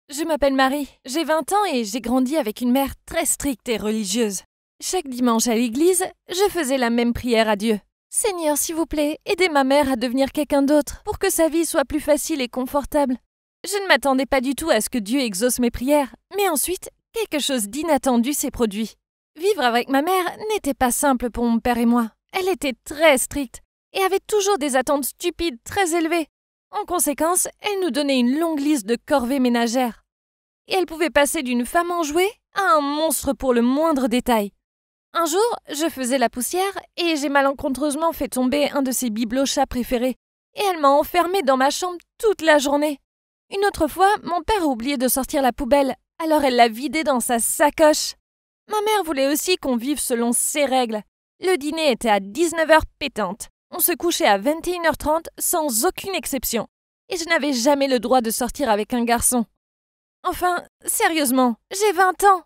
Je m'appelle Marie, j'ai 20 ans et j'ai grandi avec une mère très stricte et religieuse. Chaque dimanche à l'église, je faisais la même prière à Dieu. Seigneur, s'il vous plaît, aidez ma mère à devenir quelqu'un d'autre pour que sa vie soit plus facile et confortable. Je ne m'attendais pas du tout à ce que Dieu exauce mes prières, mais ensuite, quelque chose d'inattendu s'est produit. Vivre avec ma mère n'était pas simple pour mon père et moi. Elle était très stricte et avait toujours des attentes stupides très élevées. En conséquence, elle nous donnait une longue liste de corvées ménagères. Et elle pouvait passer d'une femme enjouée à un monstre pour le moindre détail. Un jour, je faisais la poussière et j'ai malencontreusement fait tomber un de ses bibelots chats préférés. Et elle m'a enfermée dans ma chambre toute la journée. Une autre fois, mon père a oublié de sortir la poubelle, alors elle l'a vidée dans sa sacoche. Ma mère voulait aussi qu'on vive selon ses règles. Le dîner était à 19h pétante. On se couchait à 21h30 sans aucune exception. Et je n'avais jamais le droit de sortir avec un garçon. Enfin, sérieusement, j'ai 20 ans.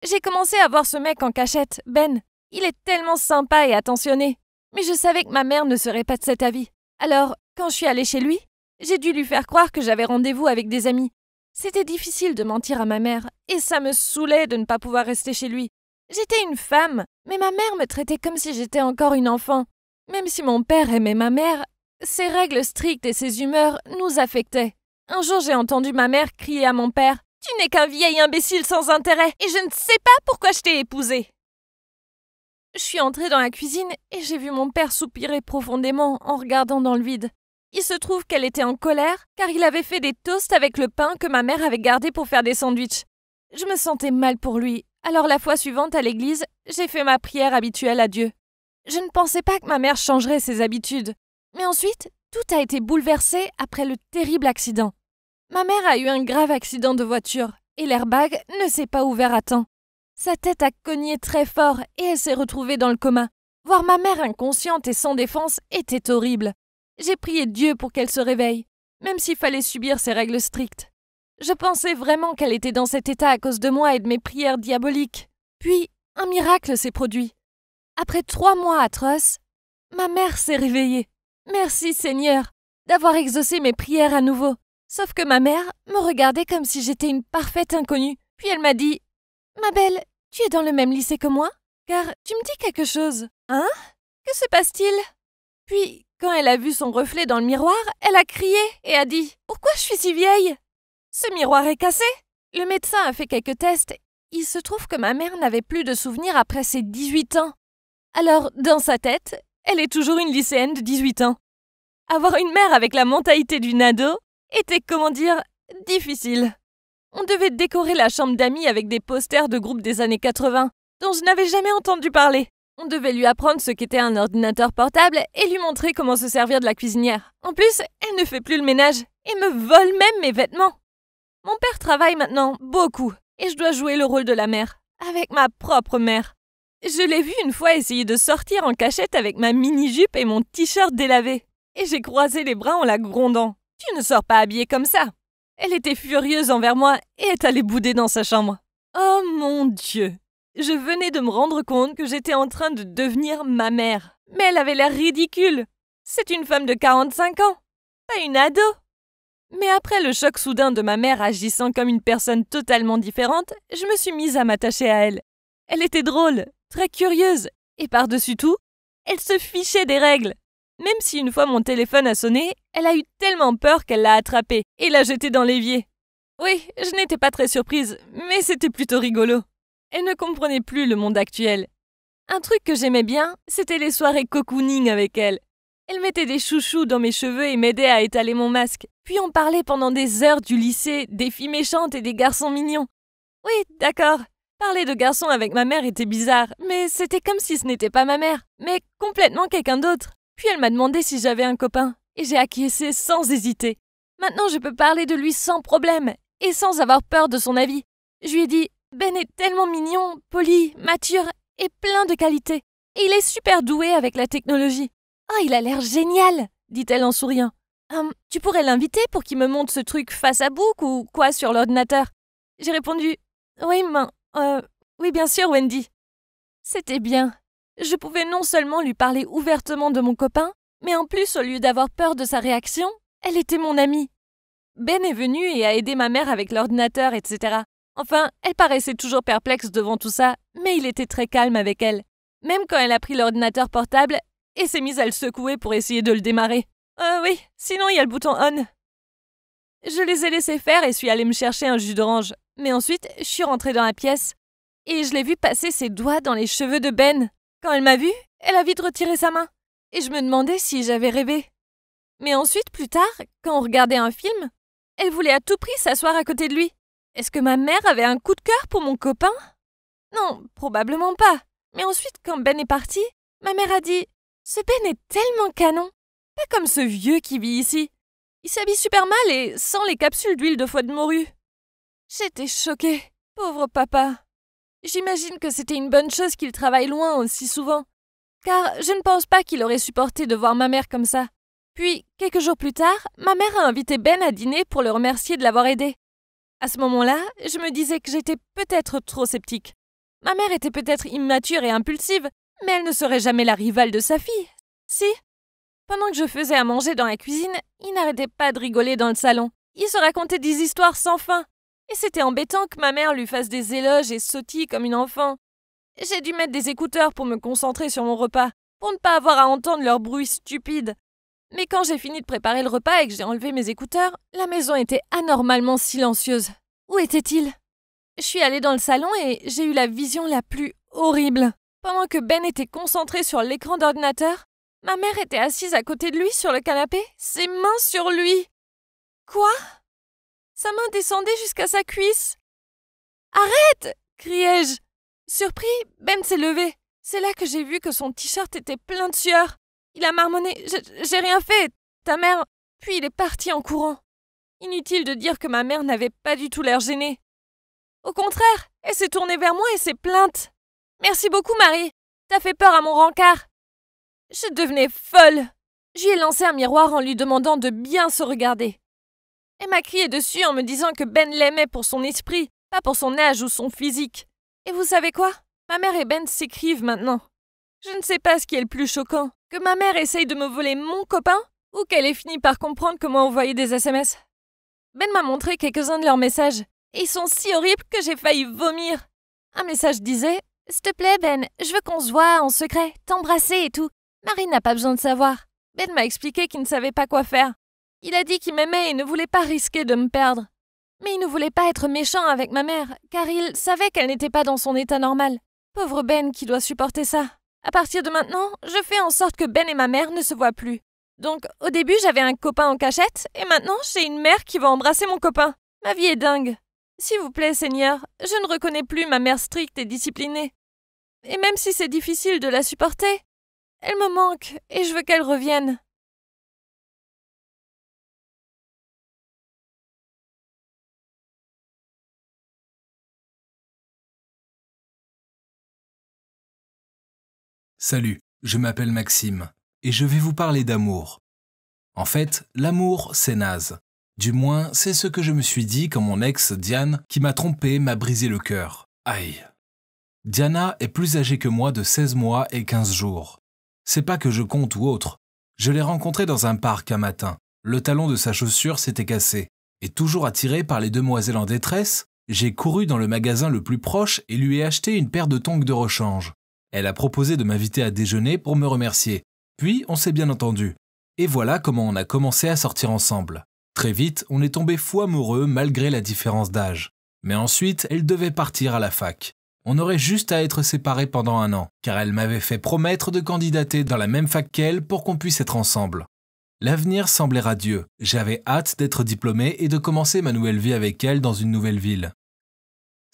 J'ai commencé à voir ce mec en cachette, Ben. Il est tellement sympa et attentionné. Mais je savais que ma mère ne serait pas de cet avis. Alors, quand je suis allée chez lui, j'ai dû lui faire croire que j'avais rendez-vous avec des amis. C'était difficile de mentir à ma mère, et ça me saoulait de ne pas pouvoir rester chez lui. J'étais une femme, mais ma mère me traitait comme si j'étais encore une enfant. Même si mon père aimait ma mère, ses règles strictes et ses humeurs nous affectaient. Un jour, j'ai entendu ma mère crier à mon père « Tu n'es qu'un vieil imbécile sans intérêt, et je ne sais pas pourquoi je t'ai épousé !» Je suis entrée dans la cuisine et j'ai vu mon père soupirer profondément en regardant dans le vide. Il se trouve qu'elle était en colère car il avait fait des toasts avec le pain que ma mère avait gardé pour faire des sandwichs. Je me sentais mal pour lui, alors la fois suivante à l'église, j'ai fait ma prière habituelle à Dieu. Je ne pensais pas que ma mère changerait ses habitudes. Mais ensuite, tout a été bouleversé après le terrible accident. Ma mère a eu un grave accident de voiture et l'airbag ne s'est pas ouvert à temps. Sa tête a cogné très fort et elle s'est retrouvée dans le coma. Voir ma mère inconsciente et sans défense était horrible. J'ai prié Dieu pour qu'elle se réveille, même s'il fallait subir ses règles strictes. Je pensais vraiment qu'elle était dans cet état à cause de moi et de mes prières diaboliques. Puis, un miracle s'est produit. Après 3 mois atroces, ma mère s'est réveillée. Merci Seigneur d'avoir exaucé mes prières à nouveau. Sauf que ma mère me regardait comme si j'étais une parfaite inconnue. Puis elle m'a dit « Ma belle, tu es dans le même lycée que moi? Car tu me dis quelque chose. Hein? Que se passe-t-il » Puis, quand elle a vu son reflet dans le miroir, elle a crié et a dit « Pourquoi je suis si vieille? Ce miroir est cassé !» Le médecin a fait quelques tests. Il se trouve que ma mère n'avait plus de souvenirs après ses 18 ans. Alors, dans sa tête, elle est toujours une lycéenne de 18 ans. Avoir une mère avec la mentalité d'une ado était, difficile. On devait décorer la chambre d'amis avec des posters de groupes des années 80, dont je n'avais jamais entendu parler. On devait lui apprendre ce qu'était un ordinateur portable et lui montrer comment se servir de la cuisinière. En plus, elle ne fait plus le ménage et me vole même mes vêtements. Mon père travaille maintenant beaucoup et je dois jouer le rôle de la mère, avec ma propre mère. Je l'ai vue une fois essayer de sortir en cachette avec ma mini-jupe et mon t-shirt délavé. Et j'ai croisé les bras en la grondant. « Tu ne sors pas habillée comme ça !» Elle était furieuse envers moi et est allée bouder dans sa chambre. Oh mon Dieu! Je venais de me rendre compte que j'étais en train de devenir ma mère. Mais elle avait l'air ridicule. C'est une femme de 45 ans, pas une ado. Mais après le choc soudain de ma mère agissant comme une personne totalement différente, je me suis mise à m'attacher à elle. Elle était drôle, très curieuse, et par-dessus tout, elle se fichait des règles. Même si une fois mon téléphone a sonné, elle a eu tellement peur qu'elle l'a attrapé et l'a jeté dans l'évier. Oui, je n'étais pas très surprise, mais c'était plutôt rigolo. Elle ne comprenait plus le monde actuel. Un truc que j'aimais bien, c'était les soirées cocooning avec elle. Elle mettait des chouchous dans mes cheveux et m'aidait à étaler mon masque. Puis on parlait pendant des heures du lycée, des filles méchantes et des garçons mignons. Oui, d'accord. Parler de garçons avec ma mère était bizarre, mais c'était comme si ce n'était pas ma mère, mais complètement quelqu'un d'autre. Puis elle m'a demandé si j'avais un copain, et j'ai acquiescé sans hésiter. Maintenant je peux parler de lui sans problème, et sans avoir peur de son avis. Je lui ai dit « Ben est tellement mignon, poli, mature et plein de qualités. Et il est super doué avec la technologie. »« Oh, il a l'air génial !» dit-elle en souriant. « Tu pourrais l'inviter pour qu'il me montre ce truc face à book ou quoi sur l'ordinateur ?» J'ai répondu « Oui, bien sûr, Wendy. » C'était bien. Je pouvais non seulement lui parler ouvertement de mon copain, mais en plus, au lieu d'avoir peur de sa réaction, elle était mon amie. Ben est venu et a aidé ma mère avec l'ordinateur, etc. Enfin, elle paraissait toujours perplexe devant tout ça, mais il était très calme avec elle. Même quand elle a pris l'ordinateur portable et s'est mise à le secouer pour essayer de le démarrer. Oui, sinon il y a le bouton on. Je les ai laissés faire et suis allée me chercher un jus d'orange. Mais ensuite, je suis rentrée dans la pièce et je l'ai vu passer ses doigts dans les cheveux de Ben. Quand elle m'a vue, elle a vite retiré sa main. Et je me demandais si j'avais rêvé. Mais ensuite, plus tard, quand on regardait un film, elle voulait à tout prix s'asseoir à côté de lui. Est-ce que ma mère avait un coup de cœur pour mon copain? Non, probablement pas. Mais ensuite, quand Ben est parti, ma mère a dit « Ce Ben est tellement canon. Pas comme ce vieux qui vit ici. Il s'habille super mal et sans les capsules d'huile de foie de morue. » J'étais choquée. Pauvre papa. J'imagine que c'était une bonne chose qu'il travaille loin aussi souvent. Car je ne pense pas qu'il aurait supporté de voir ma mère comme ça. Puis, quelques jours plus tard, ma mère a invité Ben à dîner pour le remercier de l'avoir aidé. À ce moment-là, je me disais que j'étais peut-être trop sceptique. Ma mère était peut-être immature et impulsive, mais elle ne serait jamais la rivale de sa fille. Si? Pendant que je faisais à manger dans la cuisine, il n'arrêtait pas de rigoler dans le salon. Il se racontait des histoires sans fin. Et c'était embêtant que ma mère lui fasse des éloges et sautille comme une enfant. J'ai dû mettre des écouteurs pour me concentrer sur mon repas, pour ne pas avoir à entendre leur bruit stupide. Mais quand j'ai fini de préparer le repas et que j'ai enlevé mes écouteurs, la maison était anormalement silencieuse. Où était-il? Je suis allée dans le salon et j'ai eu la vision la plus horrible. Pendant que Ben était concentré sur l'écran d'ordinateur, ma mère était assise à côté de lui sur le canapé, ses mains sur lui. Quoi? Sa main descendait jusqu'à sa cuisse. « Arrête !» criai-je. Surpris, Ben s'est levé. C'est là que j'ai vu que son t-shirt était plein de sueur. Il a marmonné « J'ai rien fait, ta mère… » Puis il est parti en courant. Inutile de dire que ma mère n'avait pas du tout l'air gênée. Au contraire, elle s'est tournée vers moi et s'est plainte. « Merci beaucoup, Marie. T'as fait peur à mon rencard. » Je devenais folle. Je lui ai lancé un miroir en lui demandant de bien se regarder. Elle m'a crié dessus en me disant que Ben l'aimait pour son esprit, pas pour son âge ou son physique. Et vous savez quoi? Ma mère et Ben s'écrivent maintenant. Je ne sais pas ce qui est le plus choquant, que ma mère essaye de me voler mon copain ou qu'elle ait fini par comprendre comment envoyer des SMS. Ben m'a montré quelques-uns de leurs messages, et ils sont si horribles que j'ai failli vomir. Un message disait « S'il te plaît, Ben, je veux qu'on se voie en secret, t'embrasser et tout. Marie n'a pas besoin de savoir. » Ben m'a expliqué qu'il ne savait pas quoi faire. Il a dit qu'il m'aimait et ne voulait pas risquer de me perdre. Mais il ne voulait pas être méchant avec ma mère, car il savait qu'elle n'était pas dans son état normal. Pauvre Ben qui doit supporter ça. À partir de maintenant, je fais en sorte que Ben et ma mère ne se voient plus. Donc, au début, j'avais un copain en cachette, et maintenant, j'ai une mère qui va embrasser mon copain. Ma vie est dingue. S'il vous plaît, Seigneur, je ne reconnais plus ma mère stricte et disciplinée. Et même si c'est difficile de la supporter, elle me manque, et je veux qu'elle revienne. Salut, je m'appelle Maxime, et je vais vous parler d'amour. En fait, l'amour, c'est naze. Du moins, c'est ce que je me suis dit quand mon ex, Diane, qui m'a trompé, m'a brisé le cœur. Aïe. Diana est plus âgée que moi de 16 mois et 15 jours. C'est pas que je compte ou autre. Je l'ai rencontrée dans un parc un matin. Le talon de sa chaussure s'était cassé. Et toujours attiré par les demoiselles en détresse, j'ai couru dans le magasin le plus proche et lui ai acheté une paire de tongs de rechange. Elle a proposé de m'inviter à déjeuner pour me remercier. Puis, on s'est bien entendu. Et voilà comment on a commencé à sortir ensemble. Très vite, on est tombé fou amoureux malgré la différence d'âge. Mais ensuite, elle devait partir à la fac. On aurait juste à être séparés pendant 1 an, car elle m'avait fait promettre de candidater dans la même fac qu'elle pour qu'on puisse être ensemble. L'avenir semblait radieux. J'avais hâte d'être diplômé et de commencer ma nouvelle vie avec elle dans une nouvelle ville.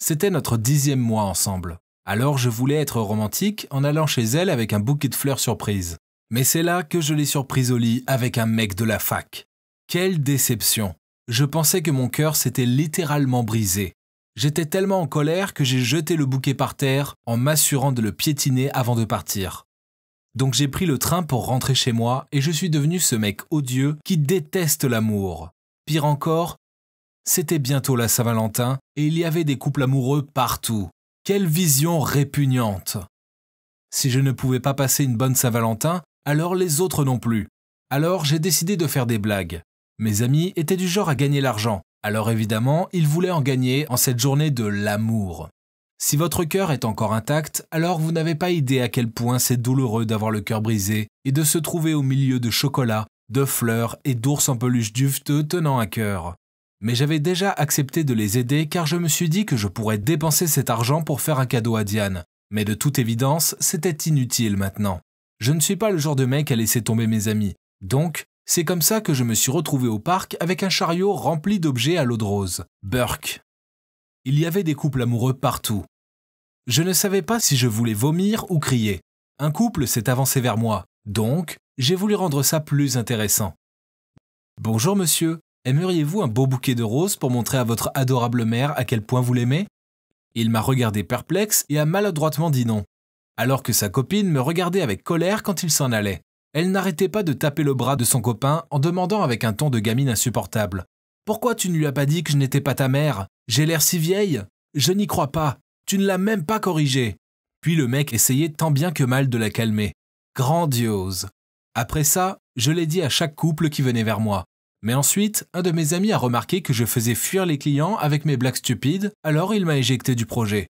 C'était notre 10e mois ensemble. Alors je voulais être romantique en allant chez elle avec un bouquet de fleurs surprise. Mais c'est là que je l'ai surprise au lit avec un mec de la fac. Quelle déception! Je pensais que mon cœur s'était littéralement brisé. J'étais tellement en colère que j'ai jeté le bouquet par terre en m'assurant de le piétiner avant de partir. Donc j'ai pris le train pour rentrer chez moi et je suis devenu ce mec odieux qui déteste l'amour. Pire encore, c'était bientôt la Saint-Valentin et il y avait des couples amoureux partout. Quelle vision répugnante! Si je ne pouvais pas passer une bonne Saint-Valentin, alors les autres non plus. Alors j'ai décidé de faire des blagues. Mes amis étaient du genre à gagner l'argent, alors évidemment, ils voulaient en gagner en cette journée de l'amour. Si votre cœur est encore intact, alors vous n'avez pas idée à quel point c'est douloureux d'avoir le cœur brisé et de se trouver au milieu de chocolat, de fleurs et d'ours en peluche duveteux tenant à cœur. Mais j'avais déjà accepté de les aider car je me suis dit que je pourrais dépenser cet argent pour faire un cadeau à Diane. Mais de toute évidence, c'était inutile maintenant. Je ne suis pas le genre de mec à laisser tomber mes amis. Donc, c'est comme ça que je me suis retrouvé au parc avec un chariot rempli d'objets à l'eau de rose. Burk. Il y avait des couples amoureux partout. Je ne savais pas si je voulais vomir ou crier. Un couple s'est avancé vers moi, donc j'ai voulu rendre ça plus intéressant. « Bonjour monsieur, aimeriez-vous un beau bouquet de roses pour montrer à votre adorable mère à quel point vous l'aimez ?» Il m'a regardé perplexe et a maladroitement dit non, alors que sa copine me regardait avec colère quand il s'en allait. Elle n'arrêtait pas de taper le bras de son copain en demandant avec un ton de gamine insupportable. « Pourquoi tu ne lui as pas dit que je n'étais pas ta mère? J'ai l'air si vieille? Je n'y crois pas. Tu ne l'as même pas corrigé. » Puis le mec essayait tant bien que mal de la calmer. Grandiose. Après ça, je l'ai dit à chaque couple qui venait vers moi. Mais ensuite, un de mes amis a remarqué que je faisais fuir les clients avec mes blagues stupides, alors il m'a éjecté du projet.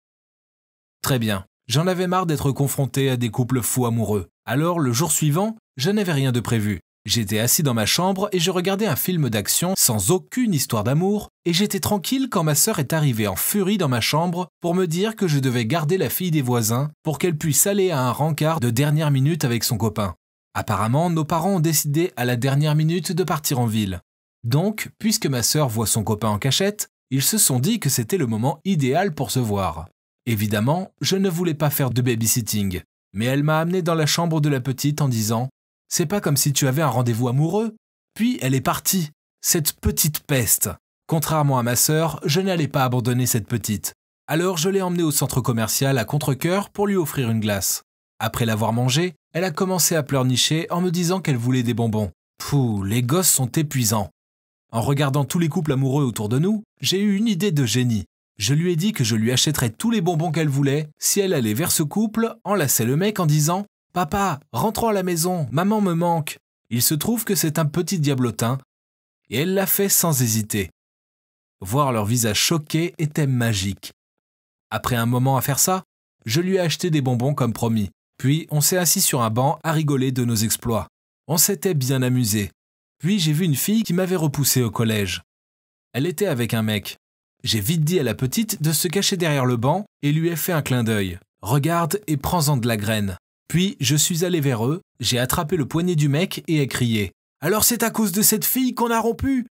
Très bien, j'en avais marre d'être confronté à des couples fous amoureux. Alors, le jour suivant, je n'avais rien de prévu. J'étais assis dans ma chambre et je regardais un film d'action sans aucune histoire d'amour, et j'étais tranquille quand ma sœur est arrivée en furie dans ma chambre pour me dire que je devais garder la fille des voisins pour qu'elle puisse aller à un rencard de dernière minute avec son copain. Apparemment, nos parents ont décidé à la dernière minute de partir en ville. Donc, puisque ma sœur voit son copain en cachette, ils se sont dit que c'était le moment idéal pour se voir. Évidemment, je ne voulais pas faire de babysitting, mais elle m'a amené dans la chambre de la petite en disant « C'est pas comme si tu avais un rendez-vous amoureux ?» Puis elle est partie, cette petite peste. Contrairement à ma sœur, je n'allais pas abandonner cette petite. Alors je l'ai emmenée au centre commercial à contre-cœur pour lui offrir une glace. Après l'avoir mangée, elle a commencé à pleurnicher en me disant qu'elle voulait des bonbons. Pouh, les gosses sont épuisants. En regardant tous les couples amoureux autour de nous, j'ai eu une idée de génie. Je lui ai dit que je lui achèterais tous les bonbons qu'elle voulait si elle allait vers ce couple, enlaçait le mec en disant « Papa, rentrons à la maison, maman me manque ». Il se trouve que c'est un petit diablotin, et elle l'a fait sans hésiter. Voir leur visage choqué était magique. Après un moment à faire ça, je lui ai acheté des bonbons comme promis. Puis on s'est assis sur un banc à rigoler de nos exploits. On s'était bien amusé. Puis j'ai vu une fille qui m'avait repoussé au collège. Elle était avec un mec. J'ai vite dit à la petite de se cacher derrière le banc et lui ai fait un clin d'œil. « Regarde et prends-en de la graine. » Puis je suis allé vers eux, j'ai attrapé le poignet du mec et ai crié « Alors c'est à cause de cette fille qu'on a rompu?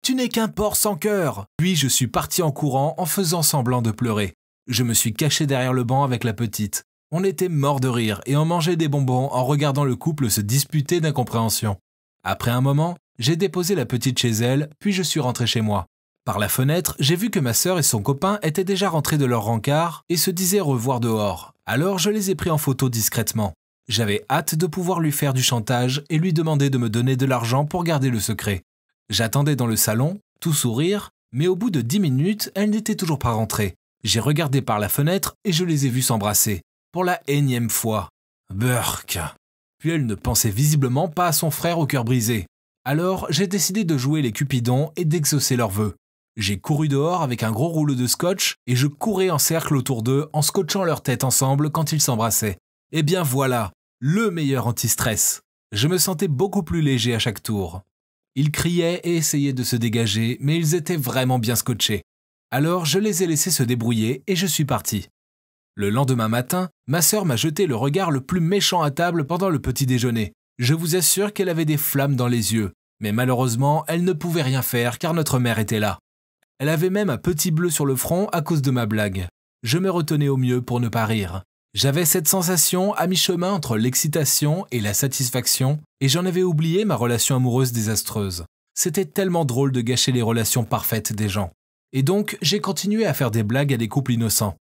Tu n'es qu'un porc sans cœur !» Puis je suis parti en courant en faisant semblant de pleurer. Je me suis caché derrière le banc avec la petite. On était morts de rire et on mangeait des bonbons en regardant le couple se disputer d'incompréhension. Après un moment, j'ai déposé la petite chez elle, puis je suis rentré chez moi. Par la fenêtre, j'ai vu que ma sœur et son copain étaient déjà rentrés de leur rencard et se disaient revoir dehors. Alors je les ai pris en photo discrètement. J'avais hâte de pouvoir lui faire du chantage et lui demander de me donner de l'argent pour garder le secret. J'attendais dans le salon, tout sourire, mais au bout de 10 minutes, elle n'était toujours pas rentrée. J'ai regardé par la fenêtre et je les ai vus s'embrasser. Pour la énième fois. Burk. Puis elle ne pensait visiblement pas à son frère au cœur brisé. Alors j'ai décidé de jouer les cupidons et d'exaucer leurs vœux. J'ai couru dehors avec un gros rouleau de scotch et je courais en cercle autour d'eux en scotchant leurs têtes ensemble quand ils s'embrassaient. Et bien voilà, le meilleur anti-stress. Je me sentais beaucoup plus léger à chaque tour. Ils criaient et essayaient de se dégager, mais ils étaient vraiment bien scotchés. Alors je les ai laissés se débrouiller et je suis parti. Le lendemain matin, ma sœur m'a jeté le regard le plus méchant à table pendant le petit déjeuner. Je vous assure qu'elle avait des flammes dans les yeux, mais malheureusement, elle ne pouvait rien faire car notre mère était là. Elle avait même un petit bleu sur le front à cause de ma blague. Je me retenais au mieux pour ne pas rire. J'avais cette sensation à mi-chemin entre l'excitation et la satisfaction, et j'en avais oublié ma relation amoureuse désastreuse. C'était tellement drôle de gâcher les relations parfaites des gens. Et donc, j'ai continué à faire des blagues à des couples innocents.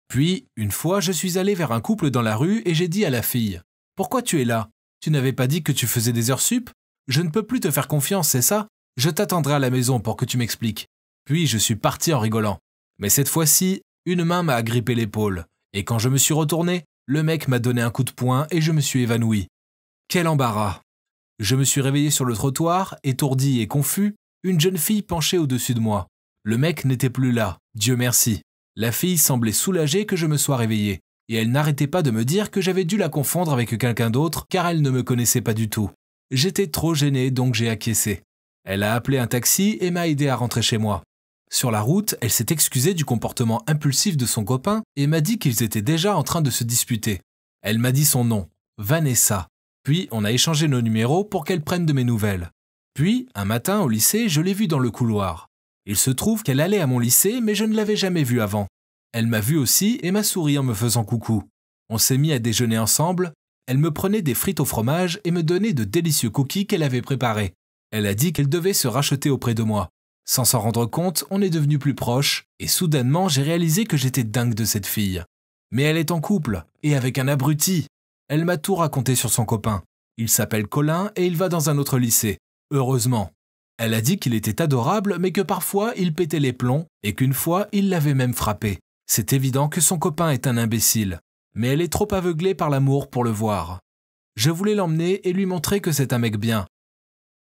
Puis, une fois, je suis allé vers un couple dans la rue et j'ai dit à la fille « Pourquoi tu es là? Tu n'avais pas dit que tu faisais des heures sup? Je ne peux plus te faire confiance, c'est ça? Je t'attendrai à la maison pour que tu m'expliques. » Puis je suis parti en rigolant. Mais cette fois-ci, une main m'a agrippé l'épaule. Et quand je me suis retourné, le mec m'a donné un coup de poing et je me suis évanoui. Quel embarras! Je me suis réveillé sur le trottoir, étourdi et confus, une jeune fille penchée au-dessus de moi. Le mec n'était plus là, Dieu merci. La fille semblait soulagée que je me sois réveillé, et elle n'arrêtait pas de me dire que j'avais dû la confondre avec quelqu'un d'autre car elle ne me connaissait pas du tout. J'étais trop gêné donc j'ai acquiescé. Elle a appelé un taxi et m'a aidé à rentrer chez moi. Sur la route, elle s'est excusée du comportement impulsif de son copain et m'a dit qu'ils étaient déjà en train de se disputer. Elle m'a dit son nom, Vanessa. Puis on a échangé nos numéros pour qu'elle prenne de mes nouvelles. Puis, un matin au lycée, je l'ai vue dans le couloir. Il se trouve qu'elle allait à mon lycée mais je ne l'avais jamais vue avant. Elle m'a vu aussi et m'a souri en me faisant coucou. On s'est mis à déjeuner ensemble. Elle me prenait des frites au fromage et me donnait de délicieux cookies qu'elle avait préparés. Elle a dit qu'elle devait se racheter auprès de moi. Sans s'en rendre compte, on est devenus plus proches et soudainement j'ai réalisé que j'étais dingue de cette fille. Mais elle est en couple et avec un abruti. Elle m'a tout raconté sur son copain. Il s'appelle Colin et il va dans un autre lycée. Heureusement. Elle a dit qu'il était adorable mais que parfois il pétait les plombs et qu'une fois il l'avait même frappé. C'est évident que son copain est un imbécile. Mais elle est trop aveuglée par l'amour pour le voir. Je voulais l'emmener et lui montrer que c'est un mec bien.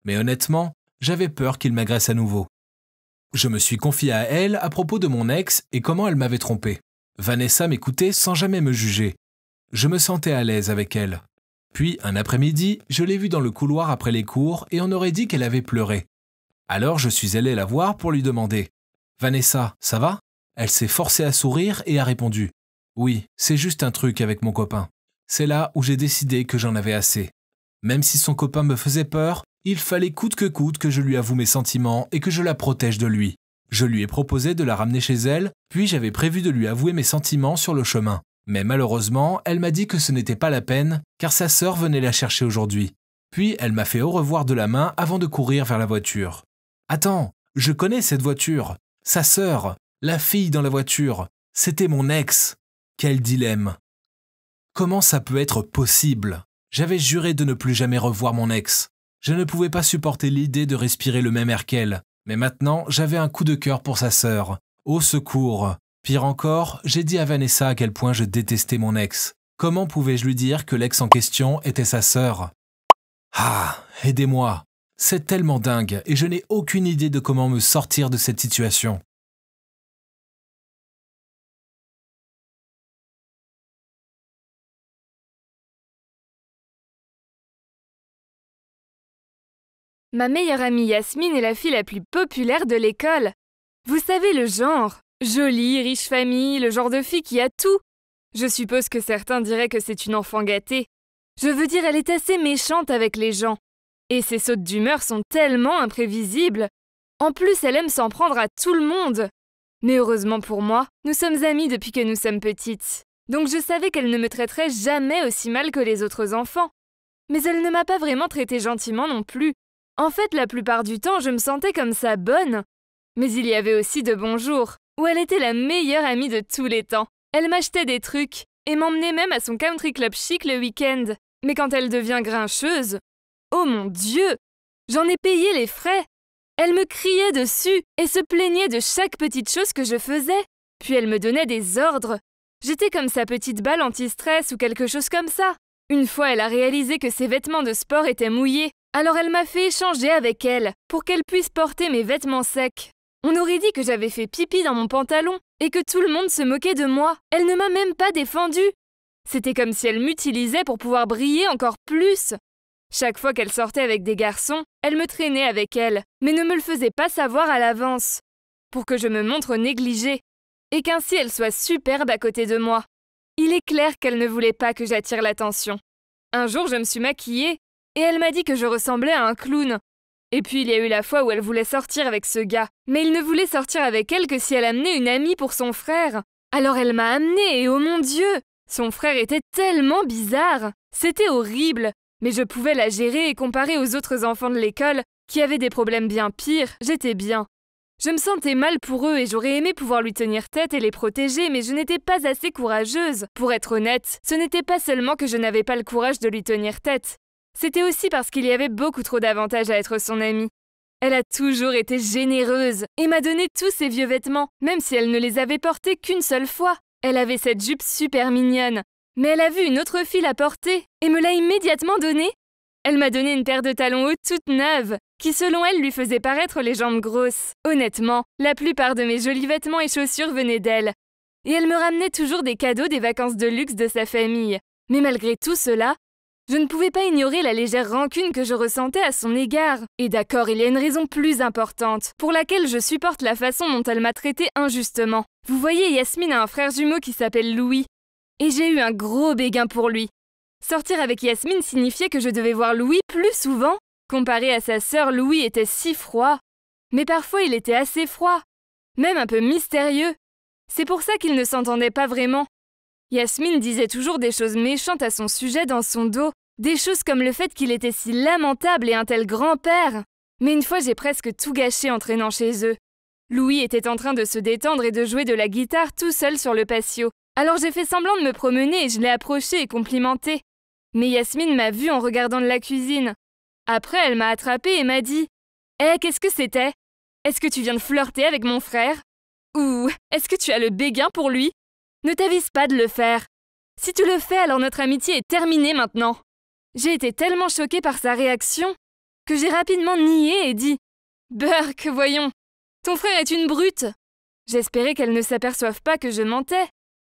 Mais honnêtement, j'avais peur qu'il m'agresse à nouveau. Je me suis confié à elle à propos de mon ex et comment elle m'avait trompé. Vanessa m'écoutait sans jamais me juger. Je me sentais à l'aise avec elle. Puis, un après-midi, je l'ai vue dans le couloir après les cours et on aurait dit qu'elle avait pleuré. Alors je suis allé la voir pour lui demander « Vanessa, ça va ?» Elle s'est forcée à sourire et a répondu « Oui, c'est juste un truc avec mon copain. » C'est là où j'ai décidé que j'en avais assez. Même si son copain me faisait peur, il fallait coûte que je lui avoue mes sentiments et que je la protège de lui. Je lui ai proposé de la ramener chez elle, puis j'avais prévu de lui avouer mes sentiments sur le chemin. Mais malheureusement, elle m'a dit que ce n'était pas la peine, car sa sœur venait la chercher aujourd'hui. Puis elle m'a fait au revoir de la main avant de courir vers la voiture. « Attends, je connais cette voiture. Sa sœur, la fille dans la voiture, c'était mon ex. Quel dilemme. Comment ça peut être possible ? J'avais juré de ne plus jamais revoir mon ex. Je ne pouvais pas supporter l'idée de respirer le même air qu'elle. Mais maintenant, j'avais un coup de cœur pour sa sœur. Au secours ! Pire encore, j'ai dit à Vanessa à quel point je détestais mon ex. Comment pouvais-je lui dire que l'ex en question était sa sœur ? Ah, aidez-moi. C'est tellement dingue et je n'ai aucune idée de comment me sortir de cette situation. Ma meilleure amie Yasmine est la fille la plus populaire de l'école. Vous savez le genre. Jolie, riche famille, le genre de fille qui a tout. Je suppose que certains diraient que c'est une enfant gâtée. Je veux dire, elle est assez méchante avec les gens. Et ses sautes d'humeur sont tellement imprévisibles. En plus, elle aime s'en prendre à tout le monde. Mais heureusement pour moi, nous sommes amies depuis que nous sommes petites. Donc je savais qu'elle ne me traiterait jamais aussi mal que les autres enfants. Mais elle ne m'a pas vraiment traitée gentiment non plus. En fait, la plupart du temps, je me sentais comme ça bonne. Mais il y avait aussi de bons jours, où elle était la meilleure amie de tous les temps. Elle m'achetait des trucs, et m'emmenait même à son country club chic le week-end. Mais quand elle devient grincheuse, oh mon Dieu, j'en ai payé les frais. Elle me criait dessus, et se plaignait de chaque petite chose que je faisais. Puis elle me donnait des ordres. J'étais comme sa petite balle anti-stress ou quelque chose comme ça. Une fois, elle a réalisé que ses vêtements de sport étaient mouillés. Alors elle m'a fait échanger avec elle pour qu'elle puisse porter mes vêtements secs. On aurait dit que j'avais fait pipi dans mon pantalon et que tout le monde se moquait de moi. Elle ne m'a même pas défendue. C'était comme si elle m'utilisait pour pouvoir briller encore plus. Chaque fois qu'elle sortait avec des garçons, elle me traînait avec elle, mais ne me le faisait pas savoir à l'avance, pour que je me montre négligée, et qu'ainsi elle soit superbe à côté de moi. Il est clair qu'elle ne voulait pas que j'attire l'attention. Un jour, je me suis maquillée, et elle m'a dit que je ressemblais à un clown. Et puis il y a eu la fois où elle voulait sortir avec ce gars, mais il ne voulait sortir avec elle que si elle amenait une amie pour son frère. Alors elle m'a amenée et oh mon Dieu, son frère était tellement bizarre. C'était horrible, mais je pouvais la gérer et comparer aux autres enfants de l'école qui avaient des problèmes bien pires, j'étais bien. Je me sentais mal pour eux et j'aurais aimé pouvoir lui tenir tête et les protéger, mais je n'étais pas assez courageuse. Pour être honnête, ce n'était pas seulement que je n'avais pas le courage de lui tenir tête. C'était aussi parce qu'il y avait beaucoup trop d'avantages à être son amie. Elle a toujours été généreuse et m'a donné tous ses vieux vêtements, même si elle ne les avait portés qu'une seule fois. Elle avait cette jupe super mignonne, mais elle a vu une autre fille la porter et me l'a immédiatement donnée. Elle m'a donné une paire de talons hauts toute neuve, qui selon elle lui faisait paraître les jambes grosses. Honnêtement, la plupart de mes jolis vêtements et chaussures venaient d'elle. Et elle me ramenait toujours des cadeaux des vacances de luxe de sa famille. Mais malgré tout cela, je ne pouvais pas ignorer la légère rancune que je ressentais à son égard. Et d'accord, il y a une raison plus importante, pour laquelle je supporte la façon dont elle m'a traité injustement. Vous voyez, Yasmine a un frère jumeau qui s'appelle Louis. Et j'ai eu un gros béguin pour lui. Sortir avec Yasmine signifiait que je devais voir Louis plus souvent. Comparé à sa sœur, Louis était si froid. Mais parfois il était assez froid, même un peu mystérieux. C'est pour ça qu'ils ne s'entendaient pas vraiment. Yasmine disait toujours des choses méchantes à son sujet dans son dos, des choses comme le fait qu'il était si lamentable et un tel grand-père. Mais une fois, j'ai presque tout gâché en traînant chez eux. Louis était en train de se détendre et de jouer de la guitare tout seul sur le patio. Alors j'ai fait semblant de me promener et je l'ai approché et complimenté. Mais Yasmine m'a vue en regardant de la cuisine. Après, elle m'a attrapée et m'a dit « Hé, qu'est-ce que c'était? Est-ce que tu viens de flirter avec mon frère? Ou est-ce que tu as le béguin pour lui? Ne t'avise pas de le faire. Si tu le fais, alors notre amitié est terminée maintenant. » J'ai été tellement choquée par sa réaction que j'ai rapidement nié et dit « Burk, voyons, ton frère est une brute. » J'espérais qu'elle ne s'aperçoive pas que je mentais.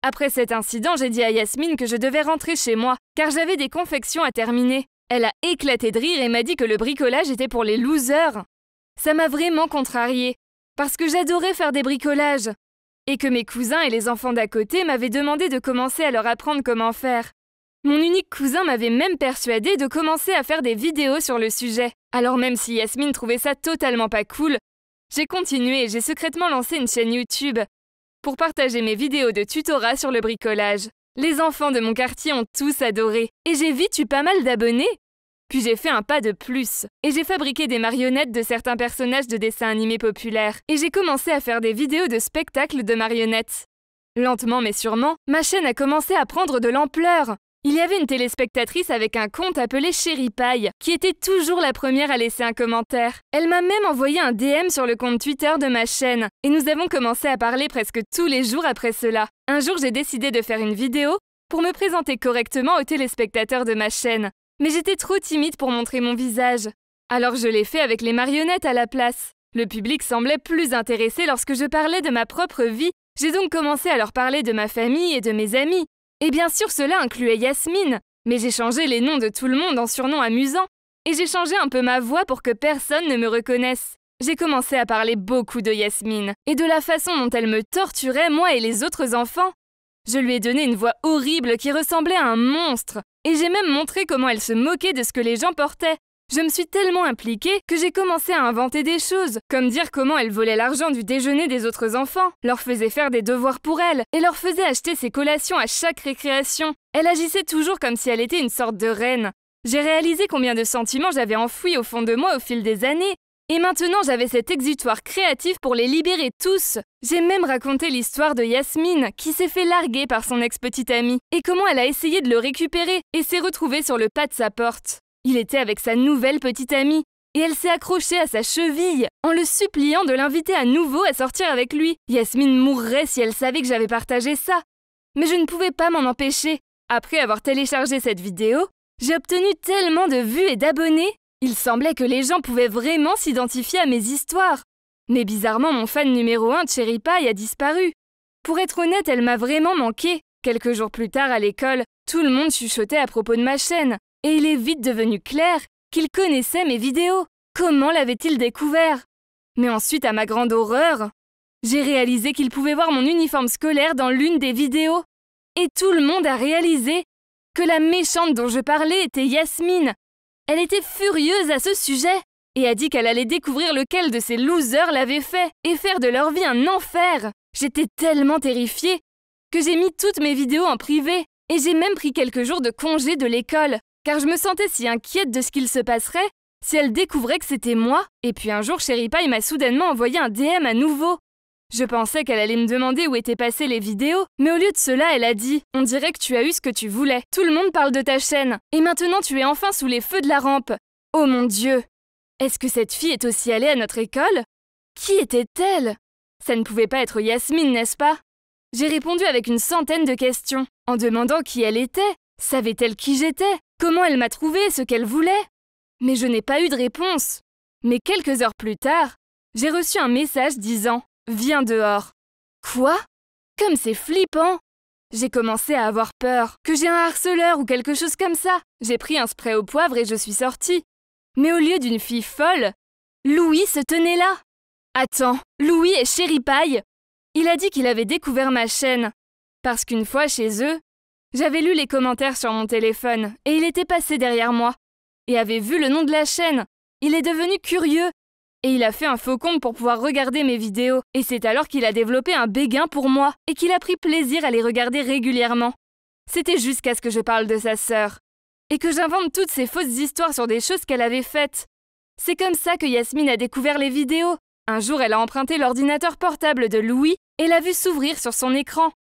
Après cet incident, j'ai dit à Yasmine que je devais rentrer chez moi, car j'avais des confections à terminer. Elle a éclaté de rire et m'a dit que le bricolage était pour les losers. Ça m'a vraiment contrariée, parce que j'adorais faire des bricolages, et que mes cousins et les enfants d'à côté m'avaient demandé de commencer à leur apprendre comment faire. Mon unique cousin m'avait même persuadé de commencer à faire des vidéos sur le sujet. Alors même si Yasmine trouvait ça totalement pas cool, j'ai continué et j'ai secrètement lancé une chaîne YouTube pour partager mes vidéos de tutorat sur le bricolage. Les enfants de mon quartier ont tous adoré, et j'ai vite eu pas mal d'abonnés. Puis j'ai fait un pas de plus, et j'ai fabriqué des marionnettes de certains personnages de dessins animés populaires, et j'ai commencé à faire des vidéos de spectacles de marionnettes. Lentement mais sûrement, ma chaîne a commencé à prendre de l'ampleur. Il y avait une téléspectatrice avec un compte appelé Chérie Paille, qui était toujours la première à laisser un commentaire. Elle m'a même envoyé un DM sur le compte Twitter de ma chaîne, et nous avons commencé à parler presque tous les jours après cela. Un jour, j'ai décidé de faire une vidéo pour me présenter correctement aux téléspectateurs de ma chaîne, mais j'étais trop timide pour montrer mon visage. Alors je l'ai fait avec les marionnettes à la place. Le public semblait plus intéressé lorsque je parlais de ma propre vie. J'ai donc commencé à leur parler de ma famille et de mes amis. Et bien sûr, cela incluait Yasmine, mais j'ai changé les noms de tout le monde en surnoms amusants. Et j'ai changé un peu ma voix pour que personne ne me reconnaisse. J'ai commencé à parler beaucoup de Yasmine, et de la façon dont elle me torturait, moi et les autres enfants. Je lui ai donné une voix horrible qui ressemblait à un monstre, et j'ai même montré comment elle se moquait de ce que les gens portaient. Je me suis tellement impliquée que j'ai commencé à inventer des choses, comme dire comment elle volait l'argent du déjeuner des autres enfants, leur faisait faire des devoirs pour elle, et leur faisait acheter ses collations à chaque récréation. Elle agissait toujours comme si elle était une sorte de reine. J'ai réalisé combien de sentiments j'avais enfouis au fond de moi au fil des années, et maintenant j'avais cet exutoire créatif pour les libérer tous. J'ai même raconté l'histoire de Yasmine, qui s'est fait larguer par son ex-petite amie, et comment elle a essayé de le récupérer et s'est retrouvée sur le pas de sa porte. Il était avec sa nouvelle petite amie, et elle s'est accrochée à sa cheville, en le suppliant de l'inviter à nouveau à sortir avec lui. Yasmine mourrait si elle savait que j'avais partagé ça. Mais je ne pouvais pas m'en empêcher. Après avoir téléchargé cette vidéo, j'ai obtenu tellement de vues et d'abonnés. Il semblait que les gens pouvaient vraiment s'identifier à mes histoires. Mais bizarrement, mon fan numéro 1 de Chérie Paille a disparu. Pour être honnête, elle m'a vraiment manqué. Quelques jours plus tard, à l'école, tout le monde chuchotait à propos de ma chaîne. Et il est vite devenu clair qu'il connaissait mes vidéos. Comment l'avait-il découvert? Mais ensuite, à ma grande horreur, j'ai réalisé qu'il pouvait voir mon uniforme scolaire dans l'une des vidéos. Et tout le monde a réalisé que la méchante dont je parlais était Yasmine. Elle était furieuse à ce sujet et a dit qu'elle allait découvrir lequel de ces losers l'avait fait et faire de leur vie un enfer. J'étais tellement terrifiée que j'ai mis toutes mes vidéos en privé et j'ai même pris quelques jours de congé de l'école. Car je me sentais si inquiète de ce qu'il se passerait si elle découvrait que c'était moi. Et puis un jour, Chérie Paille m'a soudainement envoyé un DM à nouveau. Je pensais qu'elle allait me demander où étaient passées les vidéos, mais au lieu de cela, elle a dit « On dirait que tu as eu ce que tu voulais. Tout le monde parle de ta chaîne. Et maintenant, tu es enfin sous les feux de la rampe. Oh mon Dieu! Est-ce que cette fille est aussi allée à notre école? Qui était-elle? Ça ne pouvait pas être Yasmine, n'est-ce pas? » J'ai répondu avec une centaine de questions, en demandant qui elle était. Savait-elle qui j'étais? Comment elle m'a trouvé, ce qu'elle voulait? Mais je n'ai pas eu de réponse. Mais quelques heures plus tard, j'ai reçu un message disant « Viens dehors ». Quoi ? Comme c'est flippant! J'ai commencé à avoir peur, que j'ai un harceleur ou quelque chose comme ça. J'ai pris un spray au poivre et je suis sortie. Mais au lieu d'une fille folle, Louis se tenait là. Attends, Louis est Chéri Paille. Il a dit qu'il avait découvert ma chaîne. Parce qu'une fois chez eux, j'avais lu les commentaires sur mon téléphone et il était passé derrière moi et avait vu le nom de la chaîne. Il est devenu curieux et il a fait un faux compte pour pouvoir regarder mes vidéos. Et c'est alors qu'il a développé un béguin pour moi et qu'il a pris plaisir à les regarder régulièrement. C'était jusqu'à ce que je parle de sa sœur et que j'invente toutes ces fausses histoires sur des choses qu'elle avait faites. C'est comme ça que Yasmine a découvert les vidéos. Un jour, elle a emprunté l'ordinateur portable de Louis et l'a vu s'ouvrir sur son écran.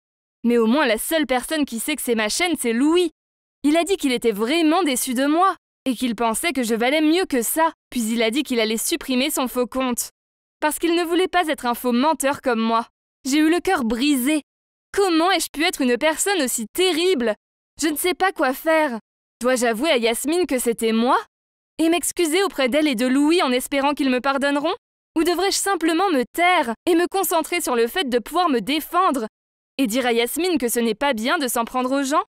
Mais au moins la seule personne qui sait que c'est ma chaîne, c'est Louis. Il a dit qu'il était vraiment déçu de moi et qu'il pensait que je valais mieux que ça. Puis il a dit qu'il allait supprimer son faux compte. Parce qu'il ne voulait pas être un faux menteur comme moi. J'ai eu le cœur brisé. Comment ai-je pu être une personne aussi terrible ? Je ne sais pas quoi faire. Dois-je avouer à Yasmine que c'était moi ? Et m'excuser auprès d'elle et de Louis en espérant qu'ils me pardonneront ? Ou devrais-je simplement me taire et me concentrer sur le fait de pouvoir me défendre ? Et dire à Yasmine que ce n'est pas bien de s'en prendre aux gens ?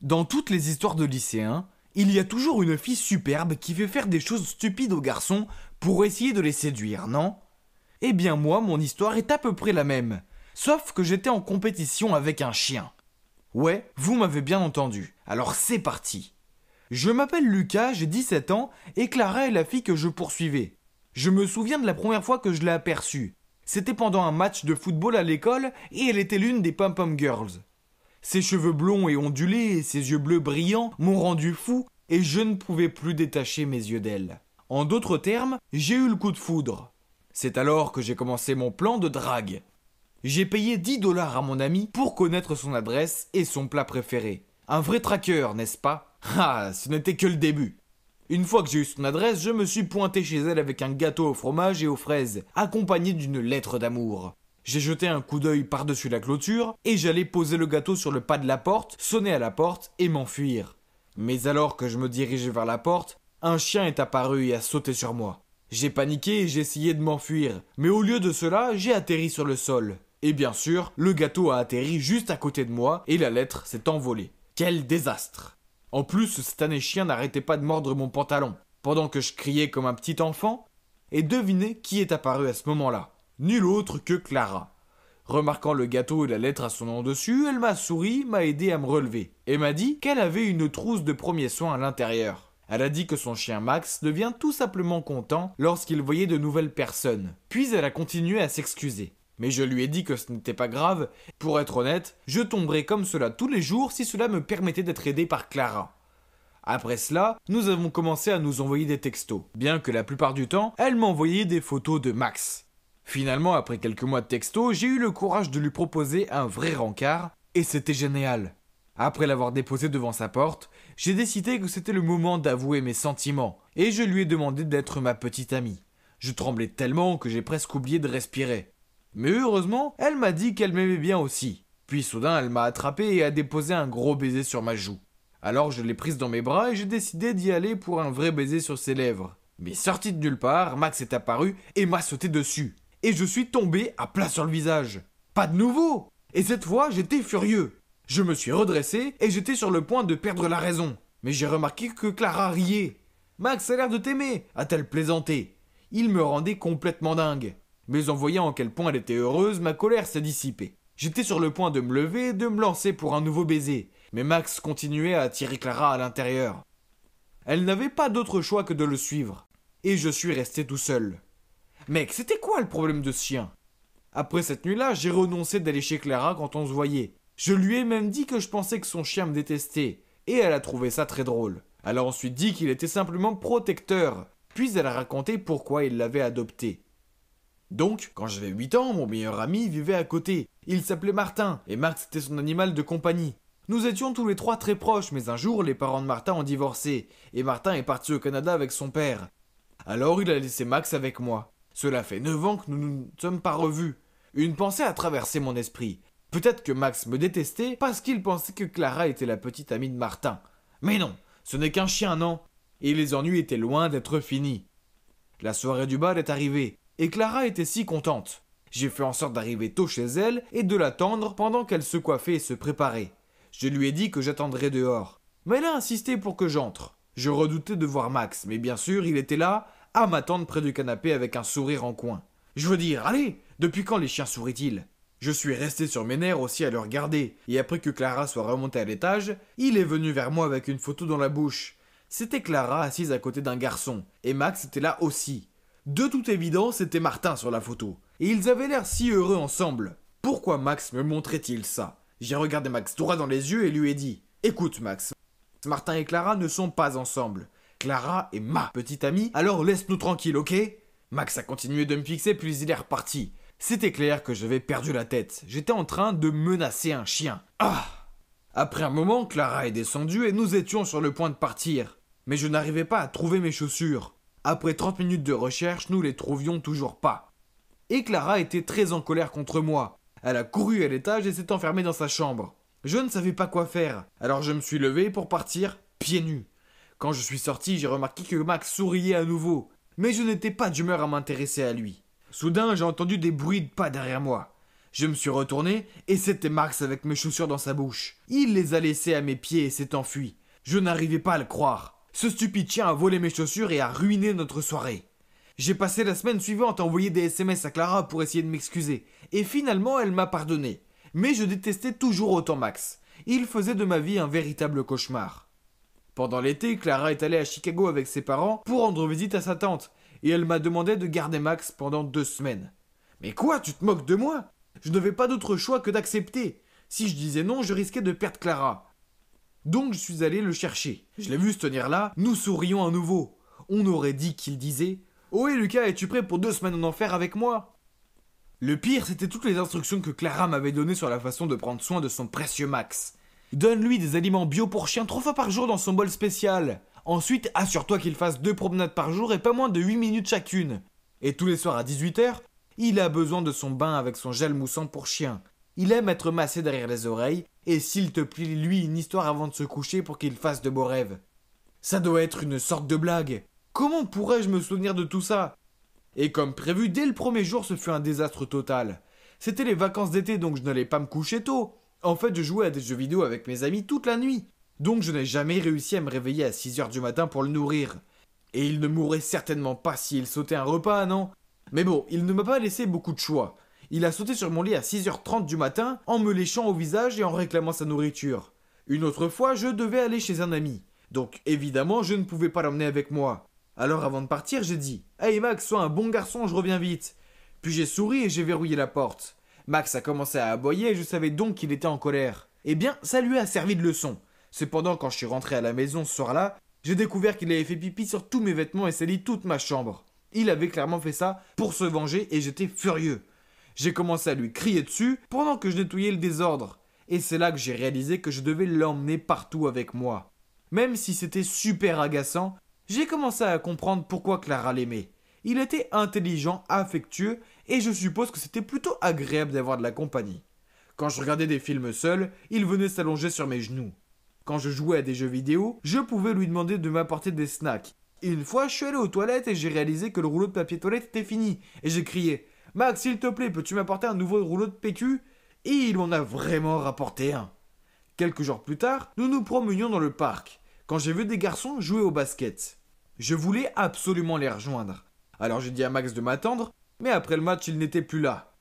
Dans toutes les histoires de lycéens, il y a toujours une fille superbe qui fait faire des choses stupides aux garçons pour essayer de les séduire, non ? Eh bien moi, mon histoire est à peu près la même. Sauf que j'étais en compétition avec un chien. Ouais, vous m'avez bien entendu. Alors c'est parti. Je m'appelle Lucas, j'ai 17 ans, et Clara est la fille que je poursuivais. Je me souviens de la première fois que je l'ai aperçue. C'était pendant un match de football à l'école, et elle était l'une des pom-pom girls. Ses cheveux blonds et ondulés et ses yeux bleus brillants m'ont rendu fou, et je ne pouvais plus détacher mes yeux d'elle. En d'autres termes, j'ai eu le coup de foudre. C'est alors que j'ai commencé mon plan de drague. J'ai payé 10 $ à mon ami pour connaître son adresse et son plat préféré. Un vrai tracker, n'est-ce pas ? Ah, ce n'était que le début. Une fois que j'ai eu son adresse, je me suis pointé chez elle avec un gâteau au fromage et aux fraises, accompagné d'une lettre d'amour. J'ai jeté un coup d'œil par-dessus la clôture et j'allais poser le gâteau sur le pas de la porte, sonner à la porte et m'enfuir. Mais alors que je me dirigeais vers la porte, un chien est apparu et a sauté sur moi. J'ai paniqué et j'ai essayé de m'enfuir, mais au lieu de cela, j'ai atterri sur le sol. Et bien sûr, le gâteau a atterri juste à côté de moi et la lettre s'est envolée. Quel désastre! En plus, ce satané chien n'arrêtait pas de mordre mon pantalon, pendant que je criais comme un petit enfant. Et devinez qui est apparu à ce moment-là? Nul autre que Clara. Remarquant le gâteau et la lettre à son nom dessus, elle m'a souri, m'a aidé à me relever, et m'a dit qu'elle avait une trousse de premiers soins à l'intérieur. Elle a dit que son chien Max devient tout simplement content lorsqu'il voyait de nouvelles personnes. Puis elle a continué à s'excuser. Mais je lui ai dit que ce n'était pas grave. Pour être honnête, je tomberais comme cela tous les jours si cela me permettait d'être aidé par Clara. Après cela, nous avons commencé à nous envoyer des textos, bien que la plupart du temps, elle m'envoyait des photos de Max. Finalement, après quelques mois de textos, j'ai eu le courage de lui proposer un vrai rencard, et c'était génial. Après l'avoir déposé devant sa porte, j'ai décidé que c'était le moment d'avouer mes sentiments, et je lui ai demandé d'être ma petite amie. Je tremblais tellement que j'ai presque oublié de respirer. Mais heureusement, elle m'a dit qu'elle m'aimait bien aussi. Puis soudain, elle m'a attrapé et a déposé un gros baiser sur ma joue. Alors je l'ai prise dans mes bras et j'ai décidé d'y aller pour un vrai baiser sur ses lèvres. Mais sorti de nulle part, Max est apparu et m'a sauté dessus. Et je suis tombé à plat sur le visage. Pas de nouveau! Et cette fois, j'étais furieux. Je me suis redressé et j'étais sur le point de perdre la raison. Mais j'ai remarqué que Clara riait. « Max a l'air de t'aimer !» a-t-elle plaisanté. Il me rendait complètement dingue. Mais en voyant à quel point elle était heureuse, ma colère s'est dissipée. J'étais sur le point de me lever et de me lancer pour un nouveau baiser. Mais Max continuait à attirer Clara à l'intérieur. Elle n'avait pas d'autre choix que de le suivre. Et je suis resté tout seul. Mec, c'était quoi le problème de ce chien? Après cette nuit-là, j'ai renoncé d'aller chez Clara quand on se voyait. Je lui ai même dit que je pensais que son chien me détestait. Et elle a trouvé ça très drôle. Elle a ensuite dit qu'il était simplement protecteur. Puis elle a raconté pourquoi il l'avait adopté. Donc, quand j'avais 8 ans, mon meilleur ami vivait à côté. Il s'appelait Martin, et Max était son animal de compagnie. Nous étions tous les trois très proches, mais un jour, les parents de Martin ont divorcé, et Martin est parti au Canada avec son père. Alors il a laissé Max avec moi. Cela fait 9 ans que nous ne nous sommes pas revus. Une pensée a traversé mon esprit. Peut-être que Max me détestait parce qu'il pensait que Clara était la petite amie de Martin. Mais non, ce n'est qu'un chien, non? et les ennuis étaient loin d'être finis. La soirée du bal est arrivée, et Clara était si contente. J'ai fait en sorte d'arriver tôt chez elle et de l'attendre pendant qu'elle se coiffait et se préparait. Je lui ai dit que j'attendrais dehors, mais elle a insisté pour que j'entre. Je redoutais de voir Max, mais bien sûr, il était là, à m'attendre près du canapé avec un sourire en coin. Je veux dire, allez, depuis quand les chiens sourient-ils ? Je suis resté sur mes nerfs aussi à le regarder, et après que Clara soit remontée à l'étage, il est venu vers moi avec une photo dans la bouche. C'était Clara assise à côté d'un garçon, et Max était là aussi. De toute évidence, c'était Martin sur la photo, et ils avaient l'air si heureux ensemble. Pourquoi Max me montrait-il ça ? J'ai regardé Max droit dans les yeux et lui ai dit « Écoute Max, Martin et Clara ne sont pas ensemble. Clara est ma petite amie, alors laisse-nous tranquilles, ok ?» Max a continué de me fixer, puis il est reparti. C'était clair que j'avais perdu la tête. J'étais en train de menacer un chien. Ah ! Après un moment, Clara est descendue et nous étions sur le point de partir. Mais je n'arrivais pas à trouver mes chaussures. Après 30 minutes de recherche, nous les trouvions toujours pas. Et Clara était très en colère contre moi. Elle a couru à l'étage et s'est enfermée dans sa chambre. Je ne savais pas quoi faire, alors je me suis levé pour partir pieds nus. Quand je suis sorti, j'ai remarqué que Max souriait à nouveau. Mais je n'étais pas d'humeur à m'intéresser à lui. Soudain, j'ai entendu des bruits de pas derrière moi. Je me suis retourné et c'était Max avec mes chaussures dans sa bouche. Il les a laissées à mes pieds et s'est enfui. Je n'arrivais pas à le croire. Ce stupide chien a volé mes chaussures et a ruiné notre soirée. J'ai passé la semaine suivante à envoyer des SMS à Clara pour essayer de m'excuser. Et finalement, elle m'a pardonné. Mais je détestais toujours autant Max. Il faisait de ma vie un véritable cauchemar. Pendant l'été, Clara est allée à Chicago avec ses parents pour rendre visite à sa tante. Et elle m'a demandé de garder Max pendant 2 semaines. Mais quoi, tu te moques de moi ? Je n'avais pas d'autre choix que d'accepter. Si je disais non, je risquais de perdre Clara. Donc je suis allé le chercher. Je l'ai vu se tenir là, nous sourions à nouveau. On aurait dit qu'il disait « Oh et Lucas, es-tu prêt pour 2 semaines en enfer avec moi ?» Le pire, c'était toutes les instructions que Clara m'avait données sur la façon de prendre soin de son précieux Max. Donne-lui des aliments bio pour chien 3 fois par jour dans son bol spécial. Ensuite, assure-toi qu'il fasse 2 promenades par jour et pas moins de 8 minutes chacune. Et tous les soirs à 18h, il a besoin de son bain avec son gel moussant pour chien. Il aime être massé derrière les oreilles, et s'il te plaît, lui une histoire avant de se coucher pour qu'il fasse de beaux rêves. Ça doit être une sorte de blague. Comment pourrais-je me souvenir de tout ça ? Et comme prévu, dès le premier jour, ce fut un désastre total. C'était les vacances d'été, donc je n'allais pas me coucher tôt. En fait, je jouais à des jeux vidéo avec mes amis toute la nuit. Donc je n'ai jamais réussi à me réveiller à 6h du matin pour le nourrir. Et il ne mourrait certainement pas s'il sautait un repas, non ? Mais bon, il ne m'a pas laissé beaucoup de choix. Il a sauté sur mon lit à 6h30 du matin en me léchant au visage et en réclamant sa nourriture. Une autre fois, je devais aller chez un ami. Donc évidemment, je ne pouvais pas l'emmener avec moi. Alors avant de partir, j'ai dit « Hey Max, sois un bon garçon, je reviens vite !» Puis j'ai souri et j'ai verrouillé la porte. Max a commencé à aboyer et je savais donc qu'il était en colère. Eh bien, ça lui a servi de leçon. Cependant, quand je suis rentré à la maison ce soir-là, j'ai découvert qu'il avait fait pipi sur tous mes vêtements et sali toute ma chambre. Il avait clairement fait ça pour se venger et j'étais furieux. J'ai commencé à lui crier dessus pendant que je nettoyais le désordre. Et c'est là que j'ai réalisé que je devais l'emmener partout avec moi. Même si c'était super agaçant, j'ai commencé à comprendre pourquoi Clara l'aimait. Il était intelligent, affectueux, et je suppose que c'était plutôt agréable d'avoir de la compagnie. Quand je regardais des films seul, il venait s'allonger sur mes genoux. Quand je jouais à des jeux vidéo, je pouvais lui demander de m'apporter des snacks. Une fois, je suis allé aux toilettes et j'ai réalisé que le rouleau de papier toilette était fini. Et j'ai crié « Max, s'il te plaît, peux-tu m'apporter un nouveau rouleau de PQ ?» Et il m'en a vraiment rapporté un. Quelques jours plus tard, nous nous promenions dans le parc, quand j'ai vu des garçons jouer au basket. Je voulais absolument les rejoindre. Alors j'ai dit à Max de m'attendre, mais après le match, il n'était plus là.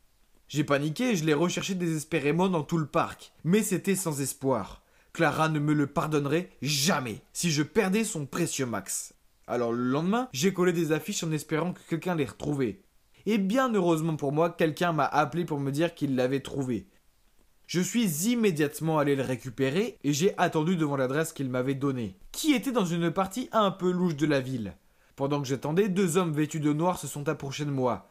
J'ai paniqué et je l'ai recherché désespérément dans tout le parc. Mais c'était sans espoir. Clara ne me le pardonnerait jamais si je perdais son précieux Max. Alors le lendemain, j'ai collé des affiches en espérant que quelqu'un les retrouvait. Et bien heureusement pour moi, quelqu'un m'a appelé pour me dire qu'il l'avait trouvé. Je suis immédiatement allé le récupérer et j'ai attendu devant l'adresse qu'il m'avait donnée, qui était dans une partie un peu louche de la ville. Pendant que j'attendais, 2 hommes vêtus de noir se sont approchés de moi.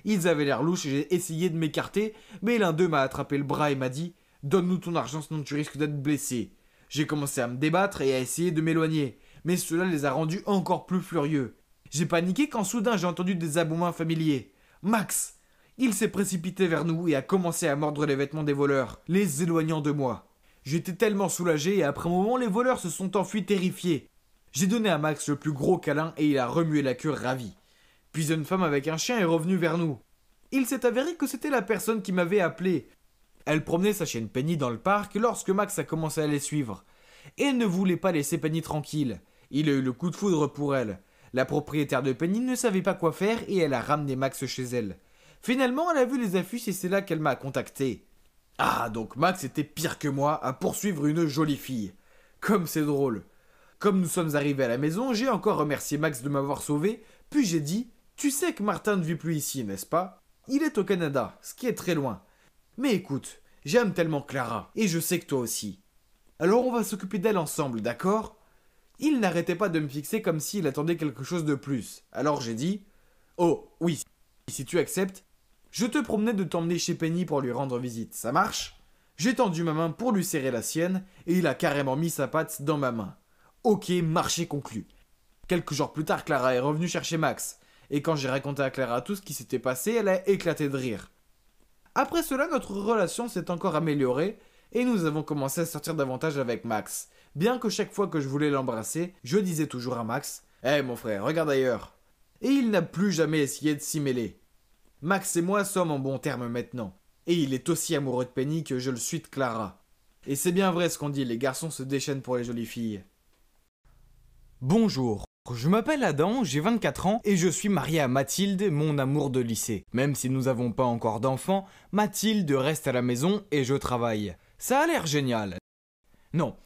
Ils avaient l'air louches et j'ai essayé de m'écarter, mais l'un d'eux m'a attrapé le bras et m'a dit « Donne-nous ton argent sinon tu risques d'être blessé ». J'ai commencé à me débattre et à essayer de m'éloigner, mais cela les a rendus encore plus furieux. J'ai paniqué quand soudain j'ai entendu des aboiements familiers. Max! Il s'est précipité vers nous et a commencé à mordre les vêtements des voleurs, les éloignant de moi. J'étais tellement soulagé et après un moment les voleurs se sont enfuis terrifiés. J'ai donné à Max le plus gros câlin et il a remué la queue ravi. Puis une femme avec un chien est revenue vers nous. Il s'est avéré que c'était la personne qui m'avait appelé. Elle promenait sa chienne Penny dans le parc lorsque Max a commencé à les suivre. Et ne voulait pas laisser Penny tranquille. Il a eu le coup de foudre pour elle. La propriétaire de Penny ne savait pas quoi faire et elle a ramené Max chez elle. Finalement, elle a vu les affiches et c'est là qu'elle m'a contacté. Ah, donc Max était pire que moi à poursuivre une jolie fille. Comme c'est drôle. Comme nous sommes arrivés à la maison, j'ai encore remercié Max de m'avoir sauvé, puis j'ai dit « Tu sais que Martin ne vit plus ici, n'est-ce pas? Il est au Canada, ce qui est très loin. Mais écoute, j'aime tellement Clara, et je sais que toi aussi. Alors on va s'occuper d'elle ensemble, d'accord ?» Il n'arrêtait pas de me fixer comme s'il attendait quelque chose de plus. Alors j'ai dit « Oh, oui, si tu acceptes, je te promenais de t'emmener chez Penny pour lui rendre visite, ça marche ?» J'ai tendu ma main pour lui serrer la sienne, et il a carrément mis sa patte dans ma main. Ok, marché conclu. Quelques jours plus tard, Clara est revenue chercher Max, et quand j'ai raconté à Clara tout ce qui s'était passé, elle a éclaté de rire. Après cela, notre relation s'est encore améliorée, et nous avons commencé à sortir davantage avec Max. Bien que chaque fois que je voulais l'embrasser, je disais toujours à Max « Hé mon frère, regarde ailleurs !» Et il n'a plus jamais essayé de s'y mêler. Max et moi sommes en bons termes maintenant, et il est aussi amoureux de Penny que je le suis de Clara. Et c'est bien vrai ce qu'on dit, les garçons se déchaînent pour les jolies filles. Bonjour, je m'appelle Adam, j'ai 24 ans et je suis marié à Mathilde, mon amour de lycée. Même si nous n'avons pas encore d'enfants, Mathilde reste à la maison et je travaille. Ça a l'air génial. Non.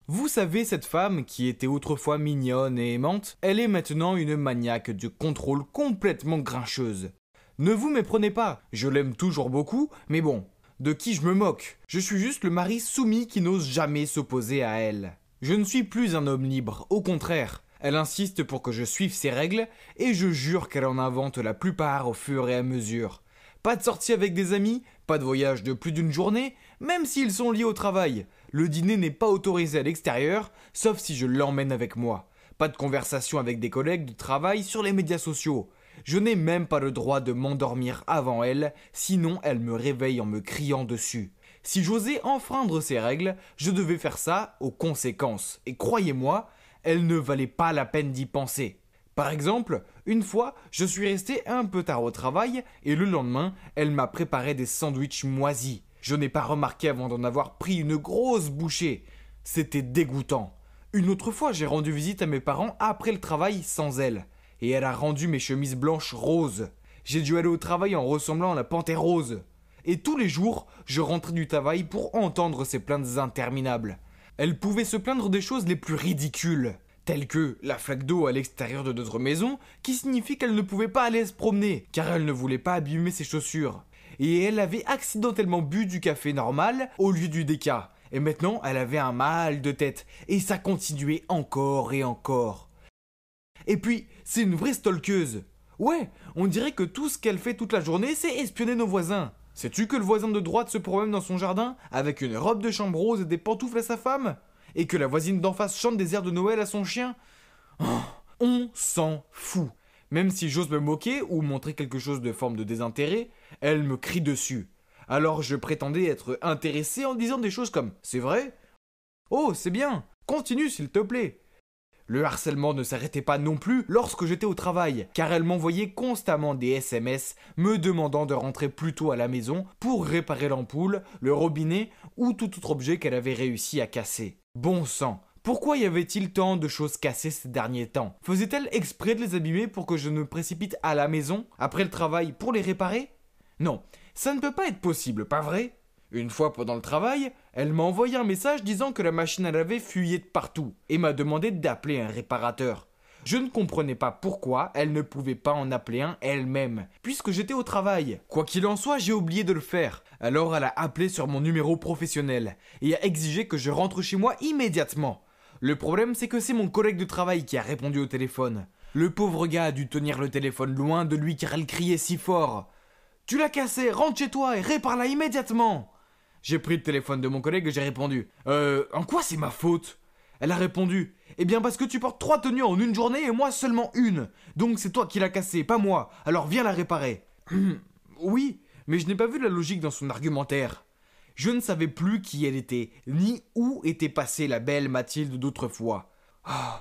Vous savez, cette femme qui était autrefois mignonne et aimante, elle est maintenant une maniaque de contrôle complètement grincheuse. Ne vous méprenez pas, je l'aime toujours beaucoup, mais bon, de qui je me moque? Je suis juste le mari soumis qui n'ose jamais s'opposer à elle. Je ne suis plus un homme libre, au contraire. Elle insiste pour que je suive ses règles, et je jure qu'elle en invente la plupart au fur et à mesure. Pas de sortie avec des amis, pas de voyage de plus d'une journée, même s'ils sont liés au travail. Le dîner n'est pas autorisé à l'extérieur, sauf si je l'emmène avec moi. Pas de conversation avec des collègues de travail sur les médias sociaux. Je n'ai même pas le droit de m'endormir avant elle, sinon elle me réveille en me criant dessus. Si j'osais enfreindre ces règles, je devais faire ça aux conséquences. Et croyez-moi, elles ne valaient pas la peine d'y penser. Par exemple, une fois, je suis resté un peu tard au travail et le lendemain, elle m'a préparé des sandwichs moisis. Je n'ai pas remarqué avant d'en avoir pris une grosse bouchée. C'était dégoûtant. Une autre fois, j'ai rendu visite à mes parents après le travail sans elle. Et elle a rendu mes chemises blanches roses. J'ai dû aller au travail en ressemblant à la panthère rose. Et tous les jours, je rentrais du travail pour entendre ses plaintes interminables. Elle pouvait se plaindre des choses les plus ridicules, telles que la flaque d'eau à l'extérieur de notre maison, qui signifie qu'elle ne pouvait pas aller se promener, car elle ne voulait pas abîmer ses chaussures. Et elle avait accidentellement bu du café normal au lieu du déca. Et maintenant, elle avait un mal de tête, et ça continuait encore et encore. Et puis, c'est une vraie stalkeuse. Ouais, on dirait que tout ce qu'elle fait toute la journée, c'est espionner nos voisins. Sais-tu que le voisin de droite se promène dans son jardin avec une robe de chambre rose et des pantoufles à sa femme? Et que la voisine d'en face chante des airs de Noël à son chien? Oh, on s'en fout. Même si j'ose me moquer ou montrer quelque chose de forme de désintérêt, elle me crie dessus. Alors je prétendais être intéressé en disant des choses comme « C'est vrai ? Oh, c'est bien. Continue s'il te plaît. » Le harcèlement ne s'arrêtait pas non plus lorsque j'étais au travail, car elle m'envoyait constamment des SMS me demandant de rentrer plus tôt à la maison pour réparer l'ampoule, le robinet ou tout autre objet qu'elle avait réussi à casser. Bon sang, pourquoi y avait-il tant de choses cassées ces derniers temps? Faisait-elle exprès de les abîmer pour que je me précipite à la maison, après le travail, pour les réparer? Non, ça ne peut pas être possible, pas vrai? Une fois pendant le travail, elle m'a envoyé un message disant que la machine à laver fuyait de partout et m'a demandé d'appeler un réparateur. Je ne comprenais pas pourquoi elle ne pouvait pas en appeler un elle-même, puisque j'étais au travail. Quoi qu'il en soit, j'ai oublié de le faire. Alors elle a appelé sur mon numéro professionnel et a exigé que je rentre chez moi immédiatement. Le problème, c'est que c'est mon collègue de travail qui a répondu au téléphone. Le pauvre gars a dû tenir le téléphone loin de lui car elle criait si fort. « Tu l'as cassé, rentre chez toi et répare-la immédiatement !» J'ai pris le téléphone de mon collègue et j'ai répondu « En quoi c'est ma faute ?» Elle a répondu « Eh bien parce que tu portes 3 tenues en une journée et moi seulement une. Donc c'est toi qui l'as cassée, pas moi. Alors viens la réparer. » Oui, mais je n'ai pas vu la logique dans son argumentaire. Je ne savais plus qui elle était, ni où était passée la belle Mathilde d'autrefois. Oh,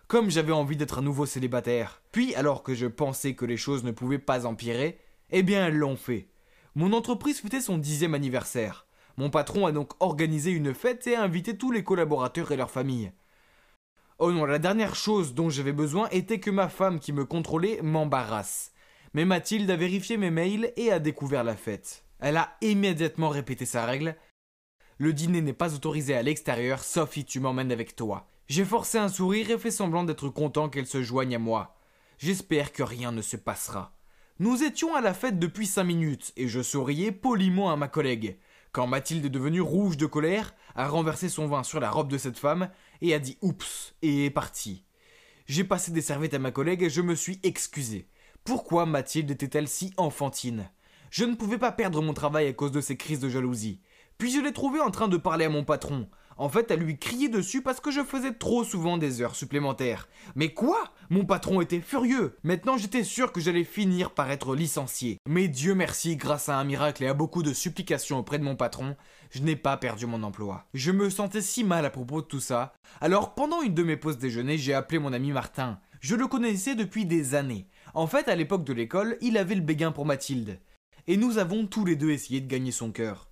comme j'avais envie d'être un nouveau célibataire. Puis, alors que je pensais que les choses ne pouvaient pas empirer, eh bien elles l'ont fait. Mon entreprise fêtait son 10e anniversaire. Mon patron a donc organisé une fête et a invité tous les collaborateurs et leurs familles. Oh non, la dernière chose dont j'avais besoin était que ma femme qui me contrôlait m'embarrasse. Mais Mathilde a vérifié mes mails et a découvert la fête. Elle a immédiatement répété sa règle. Le dîner n'est pas autorisé à l'extérieur, sauf si tu m'emmènes avec toi. J'ai forcé un sourire et fait semblant d'être content qu'elle se joigne à moi. J'espère que rien ne se passera. Nous étions à la fête depuis 5 minutes et je souriais poliment à ma collègue. Quand Mathilde est devenue rouge de colère, a renversé son vin sur la robe de cette femme et a dit « oups » et est partie. J'ai passé des serviettes à ma collègue et je me suis excusé. Pourquoi Mathilde était-elle si enfantine? Je ne pouvais pas perdre mon travail à cause de ces crises de jalousie. Puis je l'ai trouvée en train de parler à mon patron. En fait, elle lui criait dessus parce que je faisais trop souvent des heures supplémentaires. Mais quoi? Mon patron était furieux. Maintenant, j'étais sûr que j'allais finir par être licencié. Mais Dieu merci, grâce à un miracle et à beaucoup de supplications auprès de mon patron, je n'ai pas perdu mon emploi. Je me sentais si mal à propos de tout ça. Alors, pendant une de mes pauses déjeuner, j'ai appelé mon ami Martin. Je le connaissais depuis des années. En fait, à l'époque de l'école, il avait le béguin pour Mathilde. Et nous avons tous les deux essayé de gagner son cœur.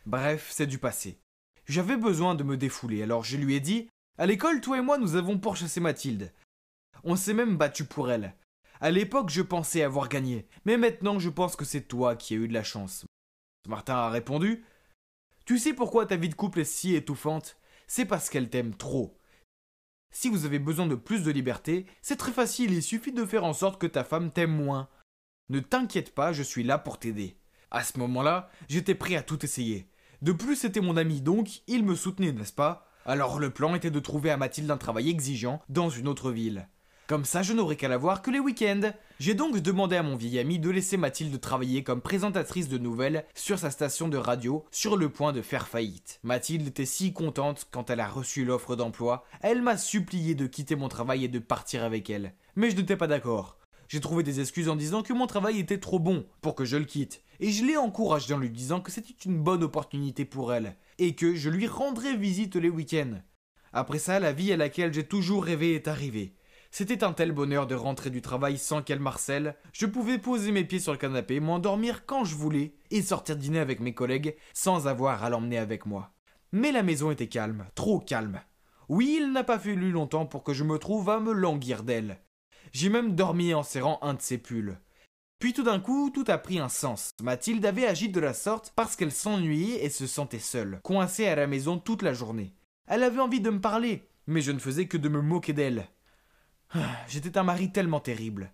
Bref, c'est du passé. J'avais besoin de me défouler, alors je lui ai dit « À l'école, toi et moi, nous avons pourchassé Mathilde. On s'est même battu pour elle. À l'époque, je pensais avoir gagné, mais maintenant, je pense que c'est toi qui as eu de la chance. » Martin a répondu « Tu sais pourquoi ta vie de couple est si étouffante? C'est parce qu'elle t'aime trop. Si vous avez besoin de plus de liberté, c'est très facile, il suffit de faire en sorte que ta femme t'aime moins. Ne t'inquiète pas, je suis là pour t'aider. » À ce moment-là, j'étais prêt à tout essayer. De plus, c'était mon ami, donc il me soutenait, n'est-ce pas? Alors le plan était de trouver à Mathilde un travail exigeant dans une autre ville. Comme ça, je n'aurais qu'à la voir que les week-ends. J'ai donc demandé à mon vieil ami de laisser Mathilde travailler comme présentatrice de nouvelles sur sa station de radio, sur le point de faire faillite. Mathilde était si contente quand elle a reçu l'offre d'emploi, elle m'a supplié de quitter mon travail et de partir avec elle. Mais je n'étais pas d'accord. J'ai trouvé des excuses en disant que mon travail était trop bon pour que je le quitte. Et je l'ai encouragé en lui disant que c'était une bonne opportunité pour elle, et que je lui rendrais visite les week-ends. Après ça, la vie à laquelle j'ai toujours rêvé est arrivée. C'était un tel bonheur de rentrer du travail sans qu'elle m'harcèle. Je pouvais poser mes pieds sur le canapé, m'endormir quand je voulais, et sortir dîner avec mes collègues sans avoir à l'emmener avec moi. Mais la maison était calme, trop calme. Oui, il n'a pas fallu longtemps pour que je me trouve à me languir d'elle. J'ai même dormi en serrant un de ses pulls. Puis tout d'un coup, tout a pris un sens. Mathilde avait agi de la sorte parce qu'elle s'ennuyait et se sentait seule, coincée à la maison toute la journée. Elle avait envie de me parler, mais je ne faisais que de me moquer d'elle. J'étais un mari tellement terrible.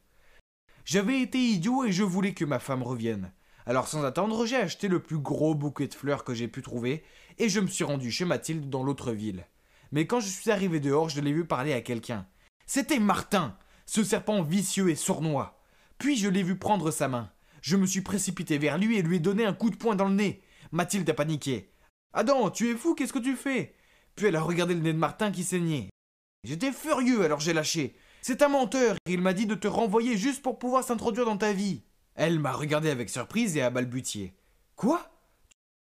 J'avais été idiot et je voulais que ma femme revienne. Alors sans attendre, j'ai acheté le plus gros bouquet de fleurs que j'ai pu trouver et je me suis rendu chez Mathilde dans l'autre ville. Mais quand je suis arrivé dehors, je l'ai vu parler à quelqu'un. C'était Martin, ce serpent vicieux et sournois. Puis je l'ai vu prendre sa main. Je me suis précipité vers lui et lui ai donné un coup de poing dans le nez. Mathilde a paniqué. « Adam, tu es fou, qu'est-ce que tu fais ?» Puis elle a regardé le nez de Martin qui saignait. J'étais furieux, alors j'ai lâché. « C'est un menteur, il m'a dit de te renvoyer juste pour pouvoir s'introduire dans ta vie. » Elle m'a regardé avec surprise et a balbutié. « Quoi ?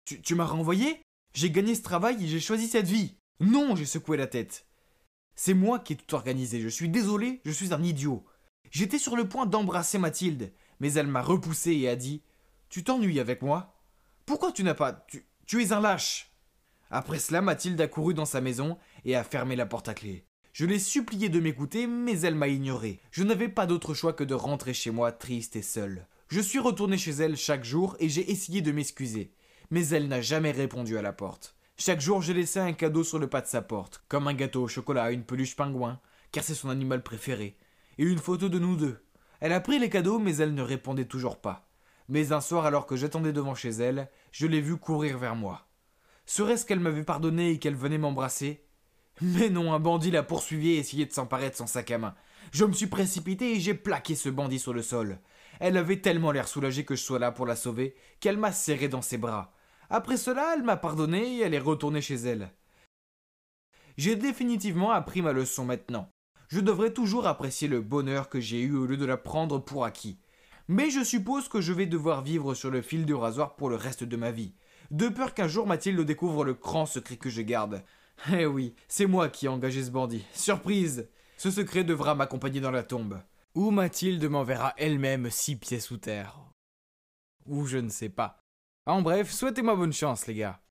Tu m'as renvoyé ? J'ai gagné ce travail et j'ai choisi cette vie. »« Non !» j'ai secoué la tête. « C'est moi qui ai tout organisé, je suis désolé, je suis un idiot. » J'étais sur le point d'embrasser Mathilde, mais elle m'a repoussé et a dit « Tu t'ennuies avec moi ? Pourquoi tu n'as pas... Tu es un lâche !» Après cela, Mathilde a couru dans sa maison et a fermé la porte à clé. Je l'ai supplié de m'écouter, mais elle m'a ignoré. Je n'avais pas d'autre choix que de rentrer chez moi triste et seul. Je suis retourné chez elle chaque jour et j'ai essayé de m'excuser, mais elle n'a jamais répondu à la porte. Chaque jour, j'ai laissé un cadeau sur le pas de sa porte, comme un gâteau au chocolat, une peluche pingouin, car c'est son animal préféré, et une photo de nous deux. Elle a pris les cadeaux, mais elle ne répondait toujours pas. Mais un soir, alors que j'attendais devant chez elle, je l'ai vue courir vers moi. Serait-ce qu'elle m'avait pardonné et qu'elle venait m'embrasser ? Mais non, un bandit l'a poursuivie et essayait de s'emparer de son sac à main. Je me suis précipité et j'ai plaqué ce bandit sur le sol. Elle avait tellement l'air soulagée que je sois là pour la sauver, qu'elle m'a serré dans ses bras. Après cela, elle m'a pardonné et elle est retournée chez elle. J'ai définitivement appris ma leçon maintenant. Je devrais toujours apprécier le bonheur que j'ai eu au lieu de la prendre pour acquis. Mais je suppose que je vais devoir vivre sur le fil du rasoir pour le reste de ma vie, de peur qu'un jour Mathilde découvre le grand secret que je garde. Eh oui, c'est moi qui ai engagé ce bandit. Surprise ! Ce secret devra m'accompagner dans la tombe. Ou Mathilde m'enverra elle-même 6 pieds sous terre. Ou je ne sais pas. En bref, souhaitez-moi bonne chance, les gars.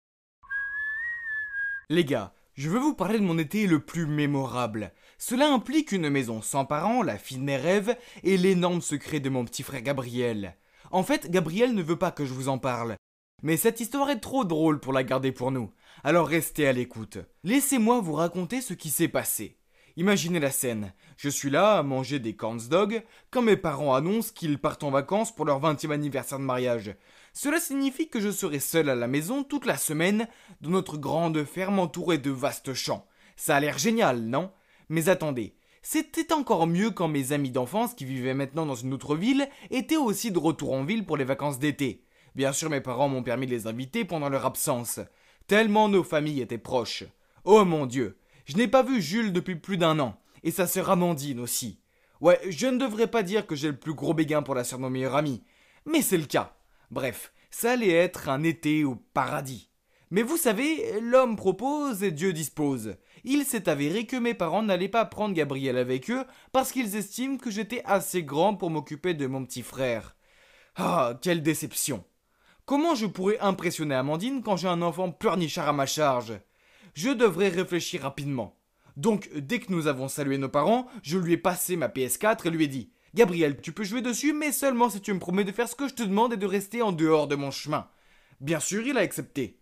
Les gars, je veux vous parler de mon été le plus mémorable. Cela implique une maison sans parents, la fille de mes rêves, et l'énorme secret de mon petit frère Gabriel. En fait, Gabriel ne veut pas que je vous en parle. Mais cette histoire est trop drôle pour la garder pour nous. Alors restez à l'écoute. Laissez-moi vous raconter ce qui s'est passé. Imaginez la scène. Je suis là à manger des cornsdogs quand mes parents annoncent qu'ils partent en vacances pour leur 20e anniversaire de mariage. Cela signifie que je serai seul à la maison toute la semaine dans notre grande ferme entourée de vastes champs. Ça a l'air génial, non? Mais attendez, c'était encore mieux quand mes amis d'enfance qui vivaient maintenant dans une autre ville étaient aussi de retour en ville pour les vacances d'été. Bien sûr, mes parents m'ont permis de les inviter pendant leur absence, tellement nos familles étaient proches. Oh mon Dieu, je n'ai pas vu Jules depuis plus d'1 an, et sa sœur Amandine aussi. Ouais, je ne devrais pas dire que j'ai le plus gros béguin pour la sœur de mon meilleur ami, mais c'est le cas. Bref, ça allait être un été au paradis. Mais vous savez, l'homme propose et Dieu dispose. Il s'est avéré que mes parents n'allaient pas prendre Gabriel avec eux parce qu'ils estiment que j'étais assez grand pour m'occuper de mon petit frère. Ah, quelle déception! Comment je pourrais impressionner Amandine quand j'ai un enfant pleurnichard à ma charge? Je devrais réfléchir rapidement. Donc, dès que nous avons salué nos parents, je lui ai passé ma PS4 et lui ai dit « Gabriel, tu peux jouer dessus, mais seulement si tu me promets de faire ce que je te demande et de rester en dehors de mon chemin. » Bien sûr, il a accepté.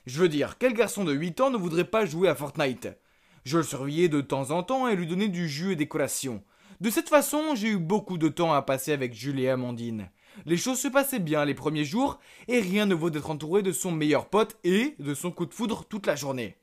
Je veux dire, quel garçon de 8 ans ne voudrait pas jouer à Fortnite? Je le surveillais de temps en temps et lui donnais du jus et des collations. De cette façon, j'ai eu beaucoup de temps à passer avec Jules et Amandine. Les choses se passaient bien les premiers jours et rien ne vaut d'être entouré de son meilleur pote et de son coup de foudre toute la journée.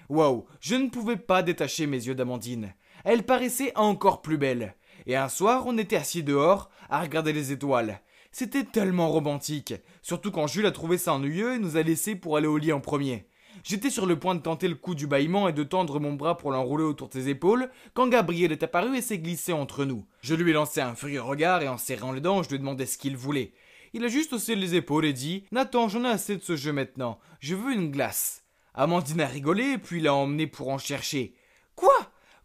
Waouh, je ne pouvais pas détacher mes yeux d'Amandine. Elle paraissait encore plus belle. Et un soir, on était assis dehors à regarder les étoiles. C'était tellement romantique, surtout quand Jules a trouvé ça ennuyeux et nous a laissés pour aller au lit en premier. J'étais sur le point de tenter le coup du bâillement et de tendre mon bras pour l'enrouler autour de ses épaules quand Gabriel est apparu et s'est glissé entre nous. Je lui ai lancé un furieux regard et en serrant les dents, je lui ai demandé ce qu'il voulait. Il a juste haussé les épaules et dit « Nathan, j'en ai assez de ce jeu maintenant, je veux une glace. » Amandine a rigolé puis l'a emmené pour en chercher. « Quoi?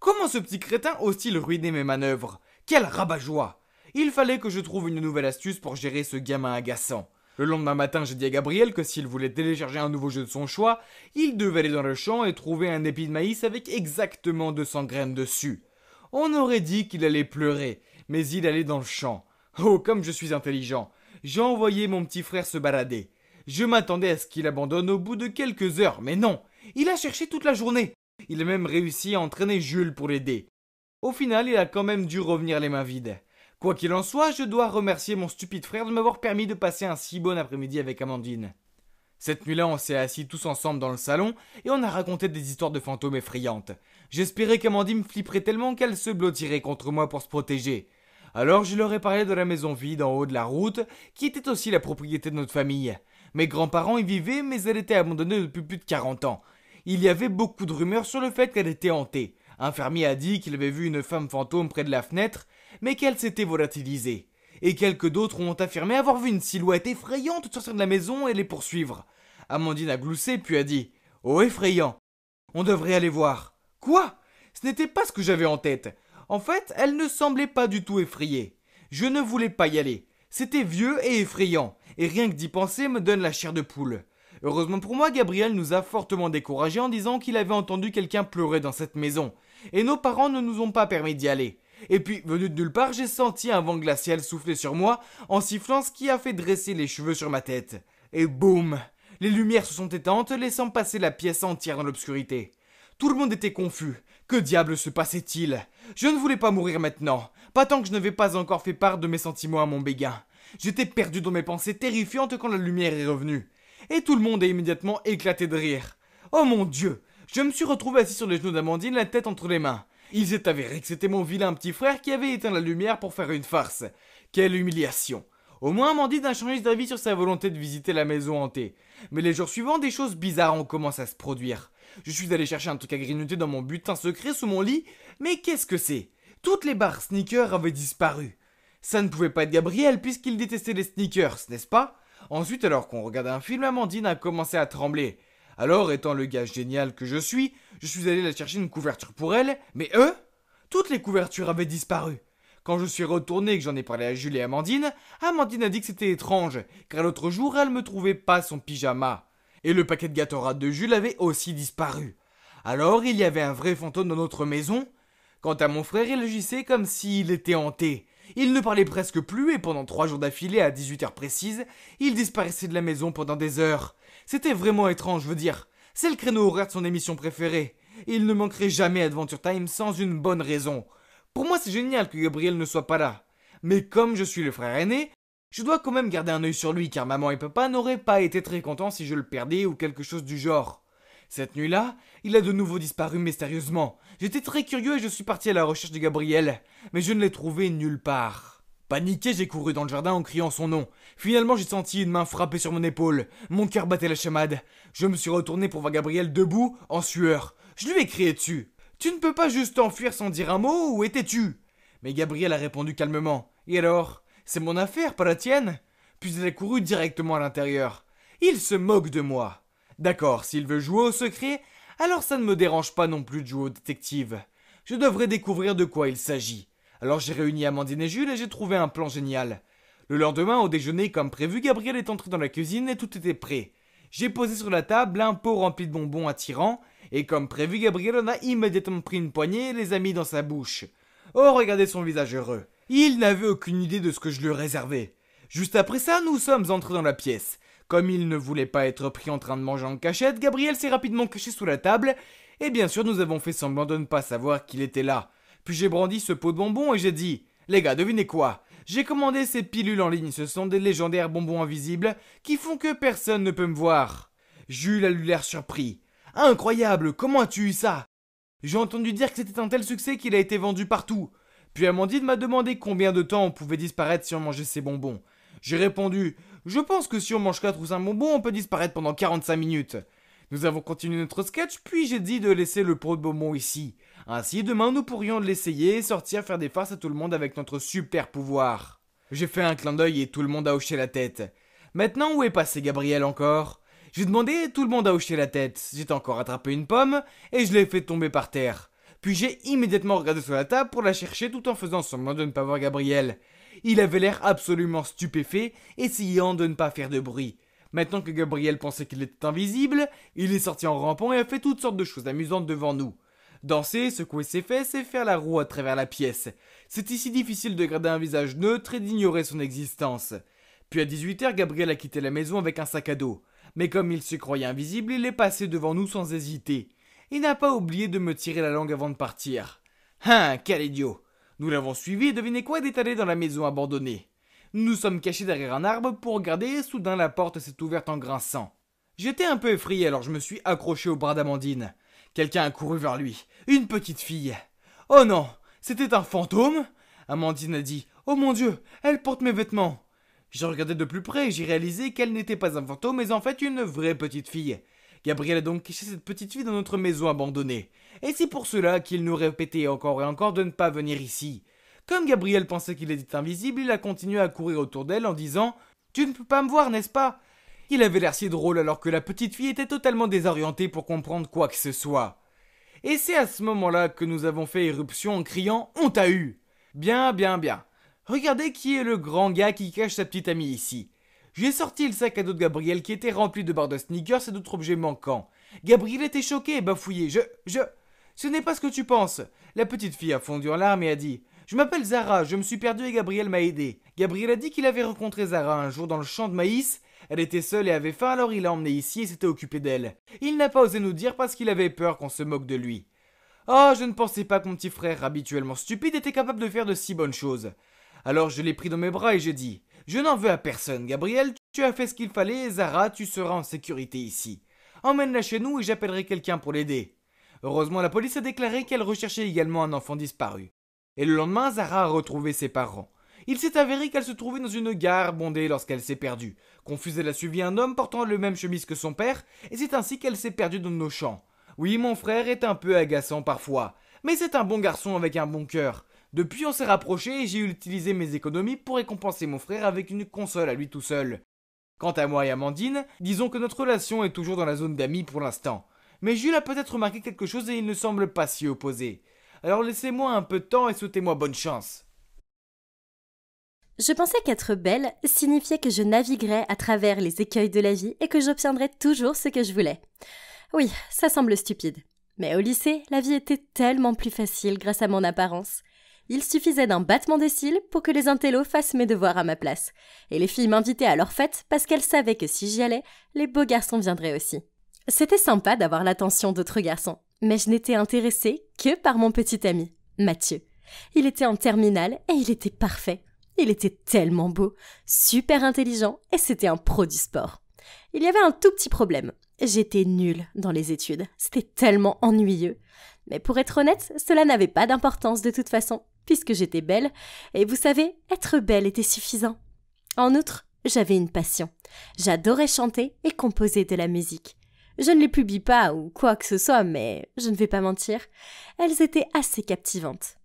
Comment ce petit crétin ose-t-il ruiner mes manœuvres? Quel rabat-joie! Il fallait que je trouve une nouvelle astuce pour gérer ce gamin agaçant. Le lendemain matin, j'ai dit à Gabriel que s'il voulait télécharger un nouveau jeu de son choix, il devait aller dans le champ et trouver un épi de maïs avec exactement 200 graines dessus. On aurait dit qu'il allait pleurer, mais il allait dans le champ. Oh, comme je suis intelligent. J'ai envoyé mon petit frère se balader. Je m'attendais à ce qu'il abandonne au bout de quelques heures, mais non. Il a cherché toute la journée. Il a même réussi à entraîner Jules pour l'aider. Au final, il a quand même dû revenir les mains vides. Quoi qu'il en soit, je dois remercier mon stupide frère de m'avoir permis de passer un si bon après-midi avec Amandine. Cette nuit-là, on s'est assis tous ensemble dans le salon et on a raconté des histoires de fantômes effrayantes. J'espérais qu'Amandine flipperait tellement qu'elle se blottirait contre moi pour se protéger. Alors je leur ai parlé de la maison vide en haut de la route, qui était aussi la propriété de notre famille. Mes grands-parents y vivaient, mais elle était abandonnée depuis plus de 40 ans. Il y avait beaucoup de rumeurs sur le fait qu'elle était hantée. Un fermier a dit qu'il avait vu une femme fantôme près de la fenêtre, mais qu'elle s'était volatilisée. Et quelques d'autres ont affirmé avoir vu une silhouette effrayante sortir de la maison et les poursuivre. Amandine a gloussé puis a dit « Oh effrayant, on devrait aller voir. » Quoi? Ce n'était pas ce que j'avais en tête. En fait, elle ne semblait pas du tout effrayée. Je ne voulais pas y aller. C'était vieux et effrayant, et rien que d'y penser me donne la chair de poule. Heureusement pour moi, Gabriel nous a fortement découragés en disant qu'il avait entendu quelqu'un pleurer dans cette maison, et nos parents ne nous ont pas permis d'y aller. Et puis, venu de nulle part, j'ai senti un vent glacial souffler sur moi en sifflant, ce qui a fait dresser les cheveux sur ma tête. Et boum! Les lumières se sont éteintes, laissant passer la pièce entière dans l'obscurité. Tout le monde était confus. Que diable se passait-il? Je ne voulais pas mourir maintenant, pas tant que je n'avais pas encore fait part de mes sentiments à mon béguin. J'étais perdu dans mes pensées terrifiantes quand la lumière est revenue. Et tout le monde a immédiatement éclaté de rire. Oh mon Dieu! Je me suis retrouvé assis sur les genoux d'Amandine, la tête entre les mains. Il s'est avéré que c'était mon vilain petit frère qui avait éteint la lumière pour faire une farce. Quelle humiliation! Au moins Amandine a changé d'avis sur sa volonté de visiter la maison hantée. Mais les jours suivants, des choses bizarres ont commencé à se produire. Je suis allé chercher un truc à grignoter dans mon butin secret sous mon lit, mais qu'est-ce que c'est? Toutes les barres sneakers avaient disparu. Ça ne pouvait pas être Gabriel puisqu'il détestait les sneakers, n'est-ce pas? Ensuite, alors qu'on regardait un film, Amandine a commencé à trembler. Alors, étant le gars génial que je suis allé la chercher une couverture pour elle, mais eux? Toutes les couvertures avaient disparu. Quand je suis retourné et que j'en ai parlé à Jules et Amandine, Amandine a dit que c'était étrange, car l'autre jour, elle me trouvait pas son pyjama. Et le paquet de Gatorade de Jules avait aussi disparu. Alors, il y avait un vrai fantôme dans notre maison. Quant à mon frère, il agissait comme s'il était hanté. Il ne parlait presque plus et pendant 3 jours d'affilée à 18h précises, il disparaissait de la maison pendant des heures. C'était vraiment étrange, je veux dire. C'est le créneau horaire de son émission préférée. Il ne manquerait jamais Adventure Time sans une bonne raison. Pour moi, c'est génial que Gabriel ne soit pas là. Mais comme je suis le frère aîné, je dois quand même garder un œil sur lui car maman et papa n'auraient pas été très contents si je le perdais ou quelque chose du genre. Cette nuit-là, il a de nouveau disparu mystérieusement. J'étais très curieux et je suis parti à la recherche de Gabriel, mais je ne l'ai trouvé nulle part. Paniqué, j'ai couru dans le jardin en criant son nom. Finalement, j'ai senti une main frapper sur mon épaule. Mon cœur battait la chamade. Je me suis retourné pour voir Gabriel debout, en sueur. Je lui ai crié dessus. « Tu ne peux pas juste t'enfuir sans dire un mot, où étais-tu » Mais Gabriel a répondu calmement. « Et alors ? C'est mon affaire, pas la tienne ?» Puis il a couru directement à l'intérieur. Il se moque de moi. D'accord, s'il veut jouer au secret, alors ça ne me dérange pas non plus de jouer au détective. Je devrais découvrir de quoi il s'agit. Alors j'ai réuni Amandine et Jules et j'ai trouvé un plan génial. Le lendemain, au déjeuner, comme prévu, Gabriel est entré dans la cuisine et tout était prêt. J'ai posé sur la table un pot rempli de bonbons attirants, et comme prévu, Gabriel en a immédiatement pris une poignée et les a mis dans sa bouche. Oh, regardez son visage heureux. Il n'avait aucune idée de ce que je lui réservais. Juste après ça, nous sommes entrés dans la pièce. Comme il ne voulait pas être pris en train de manger en cachette, Gabriel s'est rapidement caché sous la table, et bien sûr nous avons fait semblant de ne pas savoir qu'il était là. Puis j'ai brandi ce pot de bonbons et j'ai dit « Les gars, devinez quoi ? J'ai commandé ces pilules en ligne, ce sont des légendaires bonbons invisibles qui font que personne ne peut me voir. » Jules a eu l'air surpris. « Incroyable, comment as-tu eu ça ? J'ai entendu dire que c'était un tel succès qu'il a été vendu partout. » Puis Amandine m'a demandé combien de temps on pouvait disparaître si on mangeait ces bonbons. J'ai répondu « Je pense que si on mange 4 ou 5 bonbons, on peut disparaître pendant 45 minutes. » Nous avons continué notre sketch, puis j'ai dit de laisser le pot de bonbons ici. Ainsi, demain, nous pourrions l'essayer et sortir faire des farces à tout le monde avec notre super pouvoir. J'ai fait un clin d'œil et tout le monde a hoché la tête. Maintenant, où est passé Gabriel encore ? J'ai demandé et tout le monde a hoché la tête. J'ai encore attrapé une pomme et je l'ai fait tomber par terre. Puis j'ai immédiatement regardé sur la table pour la chercher tout en faisant semblant de ne pas voir Gabriel. Il avait l'air absolument stupéfait, essayant de ne pas faire de bruit. Maintenant que Gabriel pensait qu'il était invisible, il est sorti en rampant et a fait toutes sortes de choses amusantes devant nous. Danser, secouer ses fesses et faire la roue à travers la pièce. C'est si difficile de garder un visage neutre et d'ignorer son existence. Puis à 18h, Gabriel a quitté la maison avec un sac à dos. Mais comme il se croyait invisible, il est passé devant nous sans hésiter. Il n'a pas oublié de me tirer la langue avant de partir. Hein, quel idiot! Nous l'avons suivi et devinez quoi, il est allé dans la maison abandonnée. Nous nous sommes cachés derrière un arbre pour regarder et soudain la porte s'est ouverte en grinçant. J'étais un peu effrayé alors je me suis accroché au bras d'Amandine. Quelqu'un a couru vers lui. Une petite fille. Oh non, c'était un fantôme ? Amandine a dit. Oh mon Dieu, elle porte mes vêtements. J'ai regardé de plus près et j'ai réalisé qu'elle n'était pas un fantôme mais en fait une vraie petite fille. Gabriel a donc caché cette petite fille dans notre maison abandonnée. Et c'est pour cela qu'il nous répétait encore et encore de ne pas venir ici. Comme Gabriel pensait qu'il était invisible, il a continué à courir autour d'elle en disant « Tu ne peux pas me voir, n'est-ce pas ?» Il avait l'air si drôle alors que la petite fille était totalement désorientée pour comprendre quoi que ce soit. Et c'est à ce moment-là que nous avons fait éruption en criant « On t'a eu !» Bien, bien, bien. Regardez qui est le grand gars qui cache sa petite amie ici. J'ai sorti le sac à dos de Gabriel qui était rempli de barres de sneakers et d'autres objets manquants. Gabriel était choqué et bafouillé. Ce n'est pas ce que tu penses. La petite fille a fondu en larmes et a dit « Je m'appelle Zara, je me suis perdu et Gabriel m'a aidé. » Gabriel a dit qu'il avait rencontré Zara un jour dans le champ de maïs. Elle était seule et avait faim alors il l'a emmenée ici et s'était occupé d'elle. Il n'a pas osé nous dire parce qu'il avait peur qu'on se moque de lui. Oh, je ne pensais pas que mon petit frère, habituellement stupide, était capable de faire de si bonnes choses. Alors je l'ai pris dans mes bras et j'ai dit « Je n'en veux à personne, Gabriel, tu as fait ce qu'il fallait et Zara, tu seras en sécurité ici. Emmène-la chez nous et j'appellerai quelqu'un pour l'aider. » Heureusement, la police a déclaré qu'elle recherchait également un enfant disparu. Et le lendemain, Zara a retrouvé ses parents. Il s'est avéré qu'elle se trouvait dans une gare bondée lorsqu'elle s'est perdue. Confuse, elle a suivi un homme portant le même chemise que son père, et c'est ainsi qu'elle s'est perdue dans nos champs. Oui, mon frère est un peu agaçant parfois, mais c'est un bon garçon avec un bon cœur. Depuis, on s'est rapprochés et j'ai utilisé mes économies pour récompenser mon frère avec une console à lui tout seul. Quant à moi et Amandine, disons que notre relation est toujours dans la zone d'amis pour l'instant. Mais Jules a peut-être remarqué quelque chose et il ne semble pas s'y opposer. Alors laissez-moi un peu de temps et souhaitez-moi bonne chance. Je pensais qu'être belle signifiait que je naviguerais à travers les écueils de la vie et que j'obtiendrais toujours ce que je voulais. Oui, ça semble stupide. Mais au lycée, la vie était tellement plus facile grâce à mon apparence. Il suffisait d'un battement de cils pour que les intellos fassent mes devoirs à ma place. Et les filles m'invitaient à leur fête parce qu'elles savaient que si j'y allais, les beaux garçons viendraient aussi. C'était sympa d'avoir l'attention d'autres garçons, mais je n'étais intéressée que par mon petit ami, Mathieu. Il était en terminale et il était parfait. Il était tellement beau, super intelligent et c'était un pro du sport. Il y avait un tout petit problème. J'étais nulle dans les études. C'était tellement ennuyeux. Mais pour être honnête, cela n'avait pas d'importance de toute façon, puisque j'étais belle. Et vous savez, être belle était suffisant. En outre, j'avais une passion. J'adorais chanter et composer de la musique. Je ne les publie pas ou quoi que ce soit, mais je ne vais pas mentir, elles étaient assez captivantes.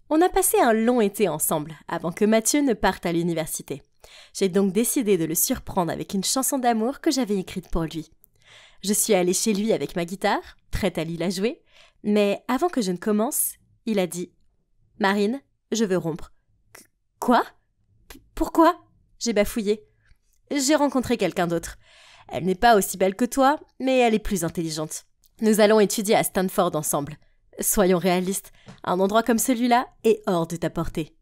On a passé un long été ensemble, avant que Mathieu ne parte à l'université. J'ai donc décidé de le surprendre avec une chanson d'amour que j'avais écrite pour lui. Je suis allée chez lui avec ma guitare, prête à lui la jouer, mais avant que je ne commence, il a dit « Marine, je veux rompre. » Quoi ? Pourquoi ? J'ai bafouillé. J'ai rencontré quelqu'un d'autre. Elle n'est pas aussi belle que toi, mais elle est plus intelligente. Nous allons étudier à Stanford ensemble. Soyons réalistes, un endroit comme celui-là est hors de ta portée.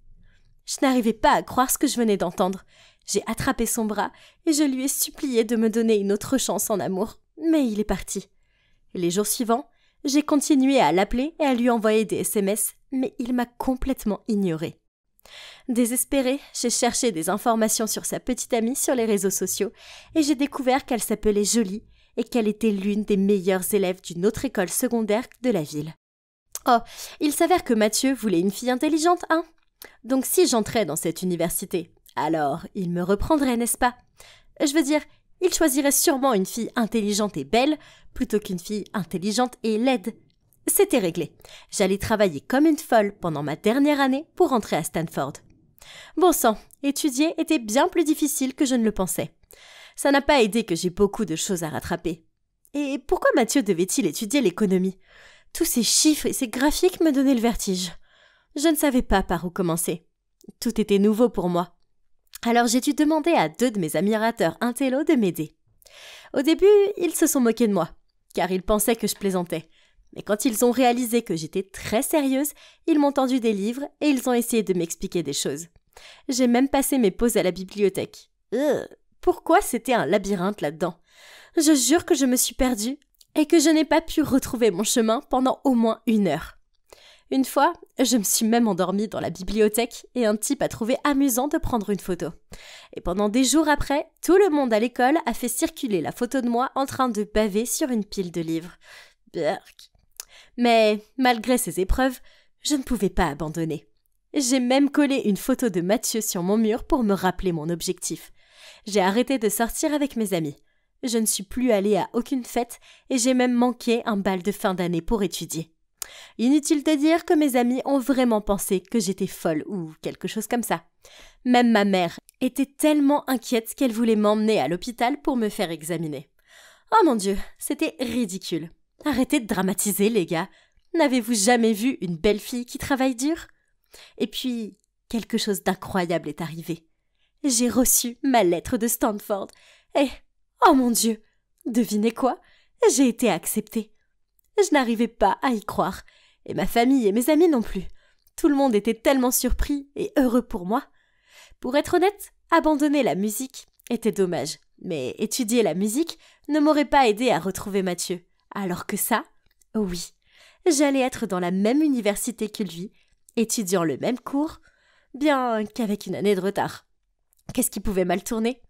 Je n'arrivais pas à croire ce que je venais d'entendre. J'ai attrapé son bras et je lui ai supplié de me donner une autre chance en amour, mais il est parti. Les jours suivants, j'ai continué à l'appeler et à lui envoyer des SMS, mais il m'a complètement ignorée. Désespérée, j'ai cherché des informations sur sa petite amie sur les réseaux sociaux et j'ai découvert qu'elle s'appelait Jolie et qu'elle était l'une des meilleures élèves d'une autre école secondaire de la ville. Oh, il s'avère que Mathieu voulait une fille intelligente, hein ? Donc si j'entrais dans cette université, alors il me reprendrait, n'est-ce pas ? Je veux dire, il choisirait sûrement une fille intelligente et belle plutôt qu'une fille intelligente et laide. C'était réglé. J'allais travailler comme une folle pendant ma dernière année pour rentrer à Stanford. Bon sang, étudier était bien plus difficile que je ne le pensais. Ça n'a pas aidé que j'ai beaucoup de choses à rattraper. Et pourquoi Mathieu devait-il étudier l'économie ? Tous ces chiffres et ces graphiques me donnaient le vertige. Je ne savais pas par où commencer. Tout était nouveau pour moi. Alors j'ai dû demander à 2 de mes admirateurs intello de m'aider. Au début, ils se sont moqués de moi, car ils pensaient que je plaisantais. Mais quand ils ont réalisé que j'étais très sérieuse, ils m'ont tendu des livres et ils ont essayé de m'expliquer des choses. J'ai même passé mes pauses à la bibliothèque. Pourquoi c'était un labyrinthe là-dedans ? Je jure que je me suis perdue et que je n'ai pas pu retrouver mon chemin pendant au moins 1 heure. Une fois, je me suis même endormie dans la bibliothèque et un type a trouvé amusant de prendre une photo. Et pendant des jours après, tout le monde à l'école a fait circuler la photo de moi en train de baver sur une pile de livres. Berk. Mais malgré ces épreuves, je ne pouvais pas abandonner. J'ai même collé une photo de Mathieu sur mon mur pour me rappeler mon objectif. J'ai arrêté de sortir avec mes amis. Je ne suis plus allée à aucune fête et j'ai même manqué un bal de fin d'année pour étudier. Inutile de dire que mes amis ont vraiment pensé que j'étais folle ou quelque chose comme ça. Même ma mère était tellement inquiète qu'elle voulait m'emmener à l'hôpital pour me faire examiner. Oh mon Dieu, c'était ridicule. Arrêtez de dramatiser, les gars. N'avez-vous jamais vu une belle fille qui travaille dur ? Et puis, quelque chose d'incroyable est arrivé. J'ai reçu ma lettre de Stanford et, oh mon Dieu, devinez quoi ? J'ai été acceptée. Je n'arrivais pas à y croire, et ma famille et mes amis non plus. Tout le monde était tellement surpris et heureux pour moi. Pour être honnête, abandonner la musique était dommage, mais étudier la musique ne m'aurait pas aidé à retrouver Mathieu. Alors que ça, oui, j'allais être dans la même université que lui, étudiant le même cours, bien qu'avec 1 année de retard. Qu'est-ce qui pouvait mal tourner ?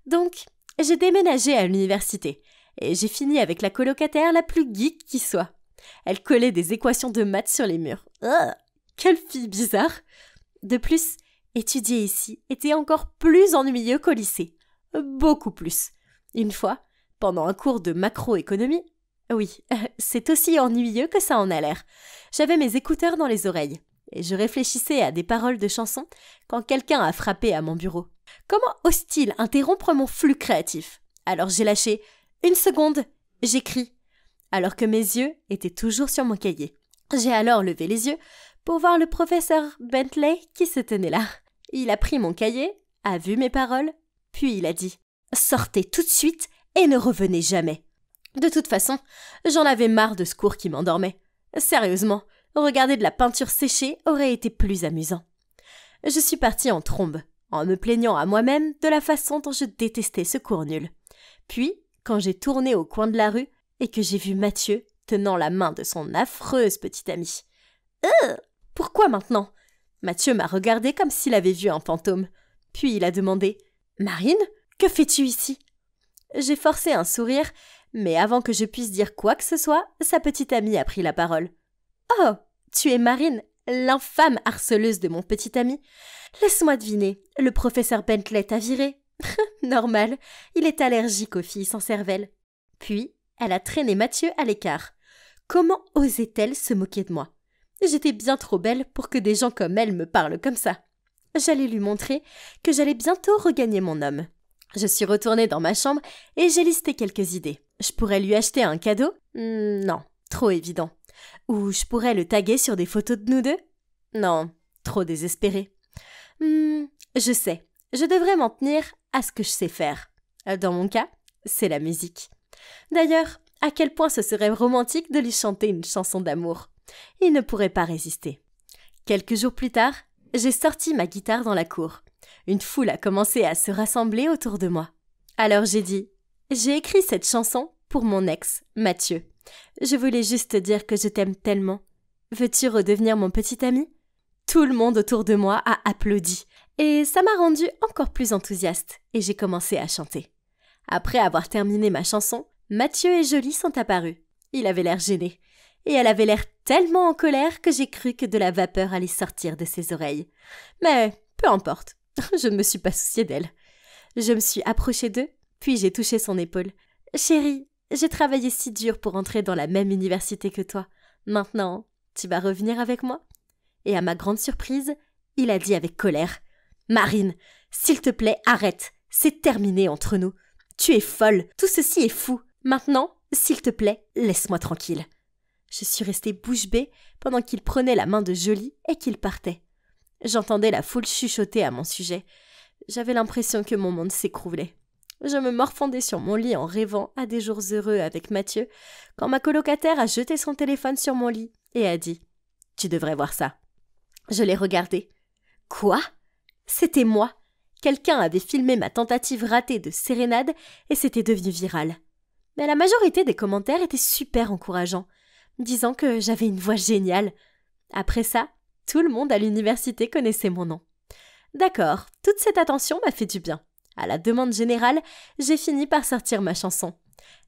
Donc, j'ai déménagé à l'université. Et j'ai fini avec la colocataire la plus geek qui soit. Elle collait des équations de maths sur les murs. Quelle fille bizarre ! De plus, étudier ici était encore plus ennuyeux qu'au lycée. Beaucoup plus. Une fois, pendant un cours de macroéconomie, oui, c'est aussi ennuyeux que ça en a l'air. J'avais mes écouteurs dans les oreilles et je réfléchissais à des paroles de chansons quand quelqu'un a frappé à mon bureau. Comment ose-t-il interrompre mon flux créatif ? Alors j'ai lâché 1 seconde, j'écris, alors que mes yeux étaient toujours sur mon cahier. J'ai alors levé les yeux pour voir le professeur Bentley qui se tenait là. Il a pris mon cahier, a vu mes paroles, puis il a dit « Sortez tout de suite et ne revenez jamais !» De toute façon, j'en avais marre de ce cours qui m'endormait. Sérieusement, regarder de la peinture séchée aurait été plus amusant. Je suis partie en trombe, en me plaignant à moi-même de la façon dont je détestais ce cours nul. Puis, quand j'ai tourné au coin de la rue et que j'ai vu Mathieu tenant la main de son affreuse petite amie. Pourquoi maintenant ? Mathieu m'a regardé comme s'il avait vu un fantôme. Puis il a demandé « Marine, que fais-tu ici ?» J'ai forcé un sourire, mais avant que je puisse dire quoi que ce soit, sa petite amie a pris la parole. « Oh, tu es Marine, l'infâme harceleuse de mon petit ami. Laisse-moi deviner, le professeur Bentley t'a viré. Normal, il est allergique aux filles sans cervelle. » Puis, elle a traîné Mathieu à l'écart. Comment osait-elle se moquer de moi ? J'étais bien trop belle pour que des gens comme elle me parlent comme ça. J'allais lui montrer que j'allais bientôt regagner mon homme. Je suis retournée dans ma chambre et j'ai listé quelques idées. Je pourrais lui acheter un cadeau ? Non, trop évident. Ou je pourrais le taguer sur des photos de nous deux ? Non, trop désespéré. Je sais, je devrais m'en tenir à ce que je sais faire. Dans mon cas, c'est la musique. D'ailleurs, à quel point ce serait romantique de lui chanter une chanson d'amour. Il ne pourrait pas résister. Quelques jours plus tard, j'ai sorti ma guitare dans la cour. Une foule a commencé à se rassembler autour de moi. Alors j'ai dit « J'ai écrit cette chanson pour mon ex, Mathieu. Je voulais juste te dire que je t'aime tellement. Veux-tu redevenir mon petit ami ?» Tout le monde autour de moi a applaudi. Et ça m'a rendue encore plus enthousiaste et j'ai commencé à chanter. Après avoir terminé ma chanson, Mathieu et Jolie sont apparus. Il avait l'air gêné. Et elle avait l'air tellement en colère que j'ai cru que de la vapeur allait sortir de ses oreilles. Mais peu importe, je ne me suis pas souciée d'elle. Je me suis approchée d'eux, puis j'ai touché son épaule. « Chérie, j'ai travaillé si dur pour entrer dans la même université que toi. Maintenant, tu vas revenir avec moi ?» Et à ma grande surprise, il a dit avec colère « Marine, s'il te plaît, arrête. C'est terminé entre nous. Tu es folle, tout ceci est fou. Maintenant, s'il te plaît, laisse-moi tranquille. » Je suis restée bouche bée pendant qu'il prenait la main de Jolie et qu'il partait. J'entendais la foule chuchoter à mon sujet. J'avais l'impression que mon monde s'écroulait. Je me morfondais sur mon lit en rêvant à des jours heureux avec Mathieu, quand ma colocataire a jeté son téléphone sur mon lit et a dit « Tu devrais voir ça. » Je l'ai regardé. Quoi ? C'était moi. Quelqu'un avait filmé ma tentative ratée de sérénade et c'était devenu viral. Mais la majorité des commentaires étaient super encourageants, disant que j'avais une voix géniale. Après ça, tout le monde à l'université connaissait mon nom. D'accord, toute cette attention m'a fait du bien. À la demande générale, j'ai fini par sortir ma chanson.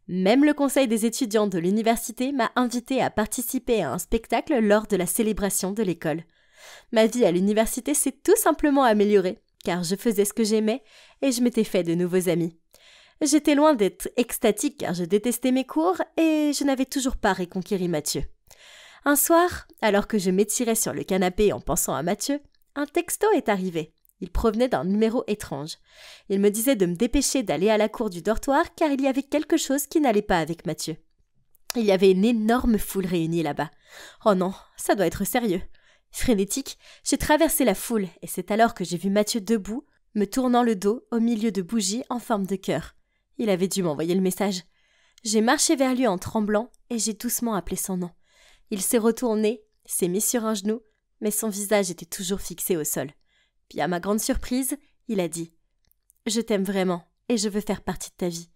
Même le conseil des étudiants de l'université m'a invité à participer à un spectacle lors de la célébration de l'école. Ma vie à l'université s'est tout simplement améliorée, car je faisais ce que j'aimais et je m'étais fait de nouveaux amis. J'étais loin d'être extatique car je détestais mes cours et je n'avais toujours pas reconquéri Mathieu. Un soir, alors que je m'étirais sur le canapé en pensant à Mathieu, un texto est arrivé. Il provenait d'un numéro étrange. Il me disait de me dépêcher d'aller à la cour du dortoir car il y avait quelque chose qui n'allait pas avec Mathieu. Il y avait une énorme foule réunie là-bas. Oh non, ça doit être sérieux. Frénétique, j'ai traversé la foule et c'est alors que j'ai vu Mathieu debout, me tournant le dos au milieu de bougies en forme de cœur. Il avait dû m'envoyer le message. J'ai marché vers lui en tremblant et j'ai doucement appelé son nom. Il s'est retourné, s'est mis sur un genou, mais son visage était toujours fixé au sol. Puis à ma grande surprise, il a dit « Je t'aime vraiment et je veux faire partie de ta vie.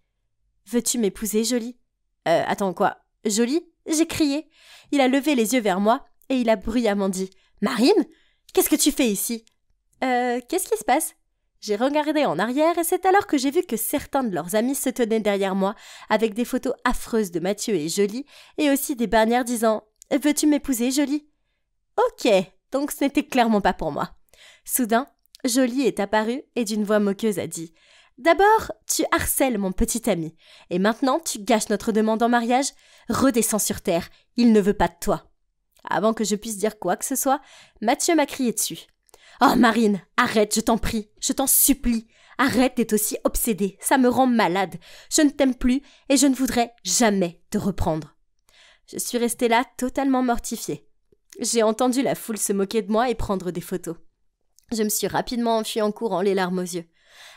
Veux-tu m'épouser, Jolie ?» Attends, quoi ? Jolie ? J'ai crié. Il a levé les yeux vers moi et il a bruyamment dit « Marine ? Qu'est-ce que tu fais ici ?»« Qu'est-ce qui se passe ?» J'ai regardé en arrière et c'est alors que j'ai vu que certains de leurs amis se tenaient derrière moi avec des photos affreuses de Mathieu et Jolie et aussi des bannières disant « Veux-tu m'épouser, Jolie ?» Ok, donc ce n'était clairement pas pour moi. Soudain, Jolie est apparue et d'une voix moqueuse a dit « D'abord, tu harcèles mon petit ami et maintenant tu gâches notre demande en mariage. Redescends sur terre, il ne veut pas de toi. » Avant que je puisse dire quoi que ce soit, Mathieu m'a crié dessus. « Oh Marine, arrête, je t'en prie, je t'en supplie. Arrête d'être aussi obsédée, ça me rend malade. Je ne t'aime plus et je ne voudrais jamais te reprendre. » Je suis restée là totalement mortifiée. J'ai entendu la foule se moquer de moi et prendre des photos. Je me suis rapidement enfuie en courant, les larmes aux yeux.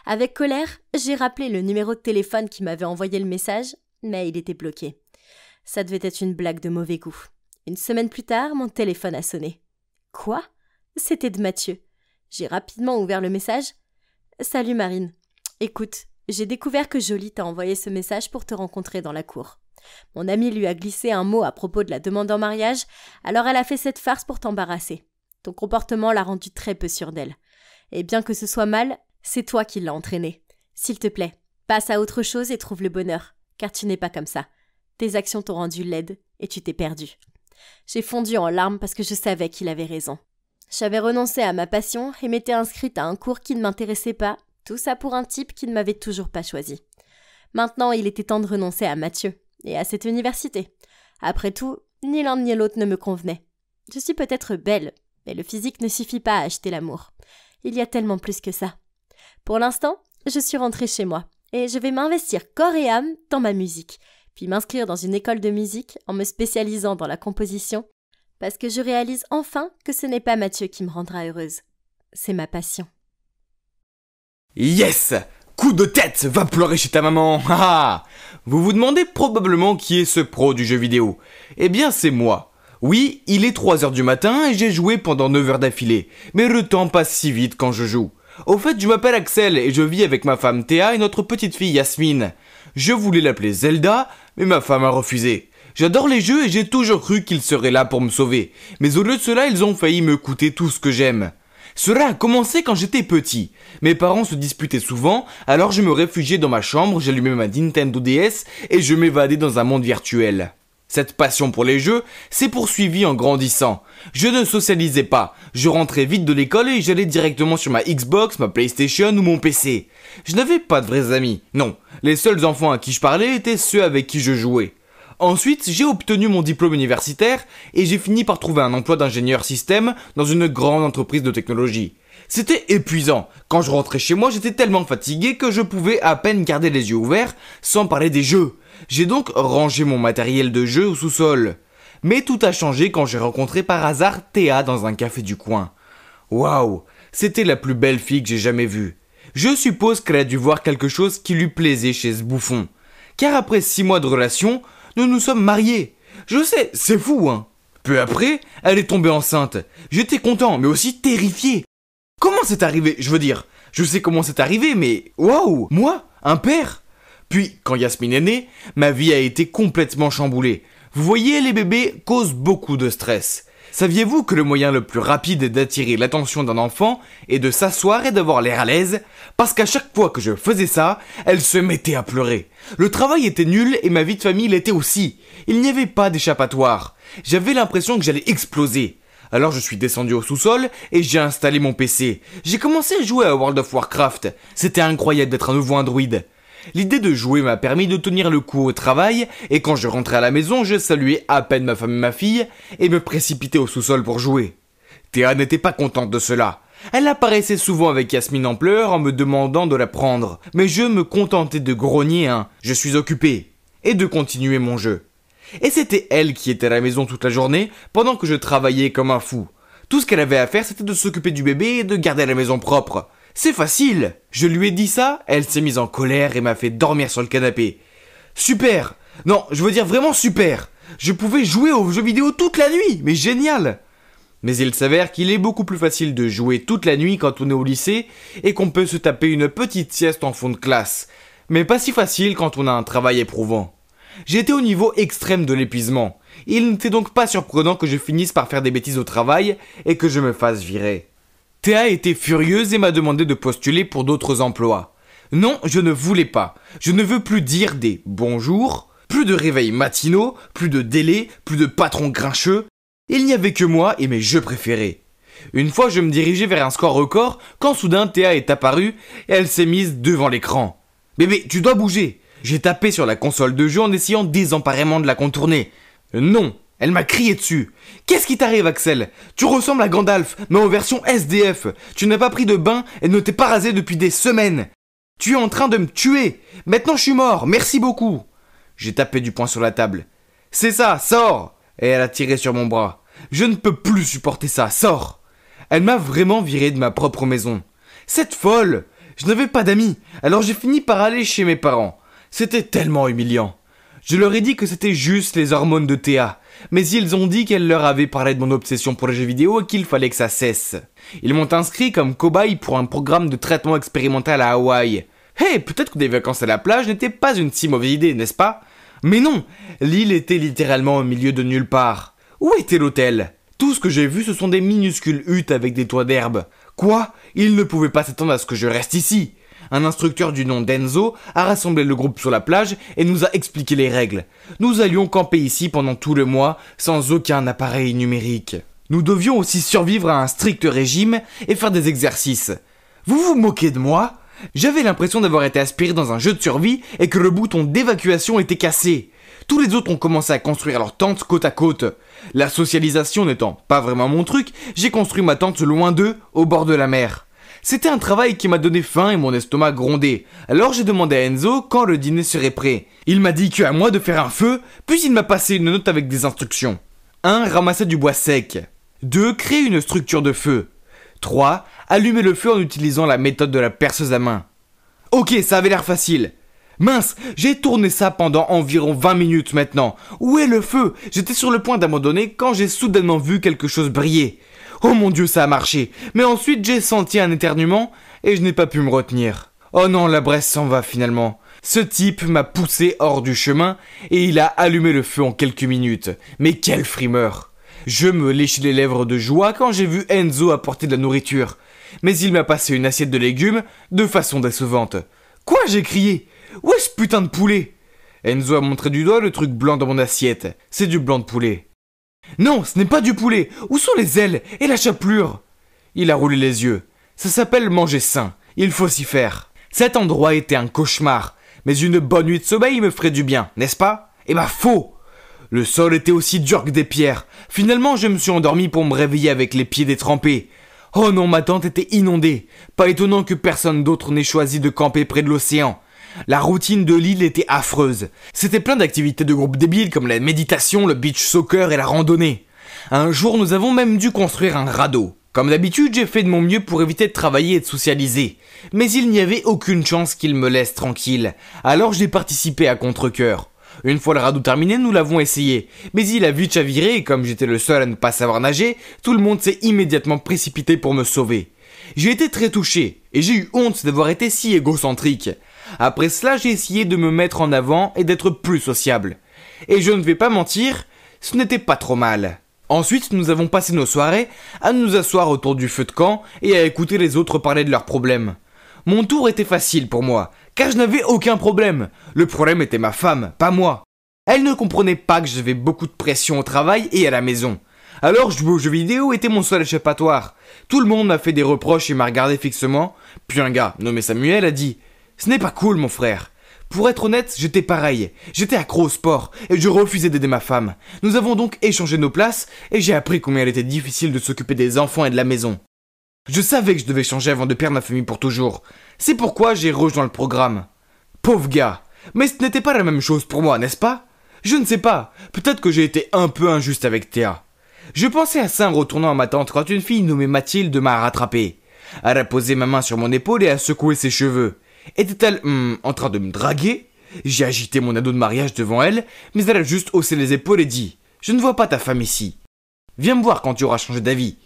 Avec colère, j'ai rappelé le numéro de téléphone qui m'avait envoyé le message, mais il était bloqué. Ça devait être une blague de mauvais goût. Une semaine plus tard, mon téléphone a sonné. Quoi ? C'était de Mathieu. J'ai rapidement ouvert le message. « Salut Marine. Écoute, j'ai découvert que Jolie t'a envoyé ce message pour te rencontrer dans la cour. Mon amie lui a glissé un mot à propos de la demande en mariage, alors elle a fait cette farce pour t'embarrasser. Ton comportement l'a rendue très peu sûre d'elle. Et bien que ce soit mal, c'est toi qui l'as entraînée. S'il te plaît, passe à autre chose et trouve le bonheur, car tu n'es pas comme ça. Tes actions t'ont rendue laide et tu t'es perdue. » J'ai fondu en larmes parce que je savais qu'il avait raison. J'avais renoncé à ma passion et m'étais inscrite à un cours qui ne m'intéressait pas, tout ça pour un type qui ne m'avait toujours pas choisi. Maintenant, il était temps de renoncer à Mathieu et à cette université. Après tout, ni l'un ni l'autre ne me convenait. Je suis peut-être belle, mais le physique ne suffit pas à acheter l'amour. Il y a tellement plus que ça. Pour l'instant, je suis rentrée chez moi et je vais m'investir corps et âme dans ma musique, puis m'inscrire dans une école de musique en me spécialisant dans la composition, parce que je réalise enfin que ce n'est pas Mathieu qui me rendra heureuse. C'est ma passion. Yes! Coup de tête! Va pleurer chez ta maman! Vous vous demandez probablement qui est ce pro du jeu vidéo. Eh bien, c'est moi. Oui, il est 3h du matin et j'ai joué pendant 9 heures d'affilée. Mais le temps passe si vite quand je joue. Au fait, je m'appelle Axel et je vis avec ma femme Théa et notre petite fille Yasmine. Je voulais l'appeler Zelda, mais ma femme a refusé. J'adore les jeux et j'ai toujours cru qu'ils seraient là pour me sauver. Mais au lieu de cela, ils ont failli me coûter tout ce que j'aime. Cela a commencé quand j'étais petit. Mes parents se disputaient souvent, alors je me réfugiais dans ma chambre, j'allumais ma Nintendo DS et je m'évadais dans un monde virtuel. Cette passion pour les jeux s'est poursuivie en grandissant. Je ne socialisais pas, je rentrais vite de l'école et j'allais directement sur ma Xbox, ma PlayStation ou mon PC. Je n'avais pas de vrais amis, non. Les seuls enfants à qui je parlais étaient ceux avec qui je jouais. Ensuite, j'ai obtenu mon diplôme universitaire et j'ai fini par trouver un emploi d'ingénieur système dans une grande entreprise de technologie. C'était épuisant. Quand je rentrais chez moi, j'étais tellement fatigué que je pouvais à peine garder les yeux ouverts, sans parler des jeux. J'ai donc rangé mon matériel de jeu au sous-sol. Mais tout a changé quand j'ai rencontré par hasard Théa dans un café du coin. Waouh, c'était la plus belle fille que j'ai jamais vue. Je suppose qu'elle a dû voir quelque chose qui lui plaisait chez ce bouffon. Car après 6 mois de relation, nous nous sommes mariés. Je sais, c'est fou, hein. Peu après, elle est tombée enceinte. J'étais content, mais aussi terrifié. Comment c'est arrivé? Je veux dire, je sais comment c'est arrivé, mais waouh, moi, un père? Puis, quand Yasmine est née, ma vie a été complètement chamboulée. Vous voyez, les bébés causent beaucoup de stress. Saviez-vous que le moyen le plus rapide d'attirer l'attention d'un enfant est de s'asseoir et d'avoir l'air à l'aise? Parce qu'à chaque fois que je faisais ça, elle se mettait à pleurer. Le travail était nul et ma vie de famille l'était aussi. Il n'y avait pas d'échappatoire. J'avais l'impression que j'allais exploser. Alors je suis descendu au sous-sol et j'ai installé mon PC. J'ai commencé à jouer à World of Warcraft. C'était incroyable d'être un nouveau Android. L'idée de jouer m'a permis de tenir le coup au travail, et quand je rentrais à la maison, je saluais à peine ma femme et ma fille, et me précipitais au sous-sol pour jouer. Théa n'était pas contente de cela. Elle apparaissait souvent avec Yasmine en pleurs en me demandant de la prendre, mais je me contentais de grogner un « je suis occupé » et de continuer mon jeu. Et c'était elle qui était à la maison toute la journée, pendant que je travaillais comme un fou. Tout ce qu'elle avait à faire, c'était de s'occuper du bébé et de garder la maison propre. C'est facile! Je lui ai dit ça, elle s'est mise en colère et m'a fait dormir sur le canapé. Super! Non, je veux dire vraiment super! Je pouvais jouer aux jeux vidéo toute la nuit, mais génial! Mais il s'avère qu'il est beaucoup plus facile de jouer toute la nuit quand on est au lycée et qu'on peut se taper une petite sieste en fond de classe. Mais pas si facile quand on a un travail éprouvant. J'étais au niveau extrême de l'épuisement. Il n'était donc pas surprenant que je finisse par faire des bêtises au travail et que je me fasse virer. Théa était furieuse et m'a demandé de postuler pour d'autres emplois. Non, je ne voulais pas. Je ne veux plus dire des bonjours, plus de réveils matinaux, plus de délais, plus de patrons grincheux. Il n'y avait que moi et mes jeux préférés. Une fois, je me dirigeais vers un score record quand soudain Théa est apparue et elle s'est mise devant l'écran. « Bébé, tu dois bouger !» J'ai tapé sur la console de jeu en essayant désemparément de la contourner. Non, elle m'a crié dessus. « Qu'est-ce qui t'arrive, Axel? Tu ressembles à Gandalf, mais en version SDF. Tu n'as pas pris de bain et ne t'es pas rasé depuis des semaines. Tu es en train de me tuer. Maintenant je suis mort, merci beaucoup. » J'ai tapé du poing sur la table. « C'est ça, sors !» Et elle a tiré sur mon bras. Je ne peux plus supporter ça, sors. Elle m'a vraiment viré de ma propre maison. Cette folle. Je n'avais pas d'amis, alors j'ai fini par aller chez mes parents. C'était tellement humiliant. Je leur ai dit que c'était juste les hormones de Théa, mais ils ont dit qu'elle leur avait parlé de mon obsession pour les jeux vidéo et qu'il fallait que ça cesse. Ils m'ont inscrit comme cobaye pour un programme de traitement expérimental à Hawaï. Hey, peut-être que des vacances à la plage n'étaient pas une si mauvaise idée, n'est-ce pas? Mais non, l'île était littéralement au milieu de nulle part. Où était l'hôtel? Tout ce que j'ai vu, ce sont des minuscules huttes avec des toits d'herbe. Quoi? Ils ne pouvaient pas s'attendre à ce que je reste ici. Un instructeur du nom d'Enzo a rassemblé le groupe sur la plage et nous a expliqué les règles. Nous allions camper ici pendant tout le mois sans aucun appareil numérique. Nous devions aussi survivre à un strict régime et faire des exercices. Vous vous moquez de moi? J'avais l'impression d'avoir été aspiré dans un jeu de survie et que le bouton d'évacuation était cassé. Tous les autres ont commencé à construire leurs tentes côte à côte. La socialisation n'étant pas vraiment mon truc, j'ai construit ma tente loin d'eux, au bord de la mer. C'était un travail qui m'a donné faim et mon estomac grondait. Alors j'ai demandé à Enzo quand le dîner serait prêt. Il m'a dit qu'à moi de faire un feu, puis il m'a passé une note avec des instructions. 1. Ramasser du bois sec. 2. Créer une structure de feu. 3. Allumer le feu en utilisant la méthode de la perceuse à main. Ok, ça avait l'air facile. Mince, j'ai tourné ça pendant environ 20 minutes maintenant. Où est le feu? J'étais sur le point d'abandonner quand j'ai soudainement vu quelque chose briller. Oh mon Dieu, ça a marché. Mais ensuite, j'ai senti un éternuement et je n'ai pas pu me retenir. Oh non, la Bresse s'en va finalement. Ce type m'a poussé hors du chemin et il a allumé le feu en quelques minutes. Mais quelle frimeur! Je me léchais les lèvres de joie quand j'ai vu Enzo apporter de la nourriture. Mais il m'a passé une assiette de légumes de façon décevante. Quoi, j'ai crié? Où est ce putain de poulet? Enzo a montré du doigt le truc blanc dans mon assiette. C'est du blanc de poulet. Non, ce n'est pas du poulet. Où sont les ailes et la chapelure? Il a roulé les yeux. Ça s'appelle manger sain. Il faut s'y faire. Cet endroit était un cauchemar. Mais une bonne nuit de sommeil me ferait du bien, n'est-ce pas? Eh ben faux! Le sol était aussi dur que des pierres. Finalement, je me suis endormi pour me réveiller avec les pieds détrempés. Oh non, ma tente était inondée. Pas étonnant que personne d'autre n'ait choisi de camper près de l'océan. La routine de l'île était affreuse. C'était plein d'activités de groupe débiles comme la méditation, le beach soccer et la randonnée. Un jour, nous avons même dû construire un radeau. Comme d'habitude, j'ai fait de mon mieux pour éviter de travailler et de socialiser. Mais il n'y avait aucune chance qu'il me laisse tranquille. Alors j'ai participé à contre-cœur. Une fois le radeau terminé, nous l'avons essayé. Mais il a vite chaviré et comme j'étais le seul à ne pas savoir nager, tout le monde s'est immédiatement précipité pour me sauver. J'ai été très touché et j'ai eu honte d'avoir été si égocentrique. Après cela, j'ai essayé de me mettre en avant et d'être plus sociable. Et je ne vais pas mentir, ce n'était pas trop mal. Ensuite, nous avons passé nos soirées à nous asseoir autour du feu de camp et à écouter les autres parler de leurs problèmes. Mon tour était facile pour moi, car je n'avais aucun problème. Le problème était ma femme, pas moi. Elle ne comprenait pas que j'avais beaucoup de pression au travail et à la maison. Alors jouer aux jeux vidéo était mon seul échappatoire. Tout le monde m'a fait des reproches et m'a regardé fixement. Puis un gars, nommé Samuel, a dit « Ce n'est pas cool mon frère ». Pour être honnête, j'étais pareil. J'étais accro au sport et je refusais d'aider ma femme. Nous avons donc échangé nos places et j'ai appris combien il était difficile de s'occuper des enfants et de la maison. Je savais que je devais changer avant de perdre ma famille pour toujours. C'est pourquoi j'ai rejoint le programme. Pauvre gars, mais ce n'était pas la même chose pour moi, n'est-ce pas? Je ne sais pas, peut-être que j'ai été un peu injuste avec Théa. Je pensais à ça en retournant à ma tante quand une fille nommée Mathilde m'a rattrapé. Elle a posé ma main sur mon épaule et a secoué ses cheveux. Était-elle en train de me draguer? J'ai agité mon ado de mariage devant elle, mais elle a juste haussé les épaules et dit « Je ne vois pas ta femme ici. Viens me voir quand tu auras changé d'avis. »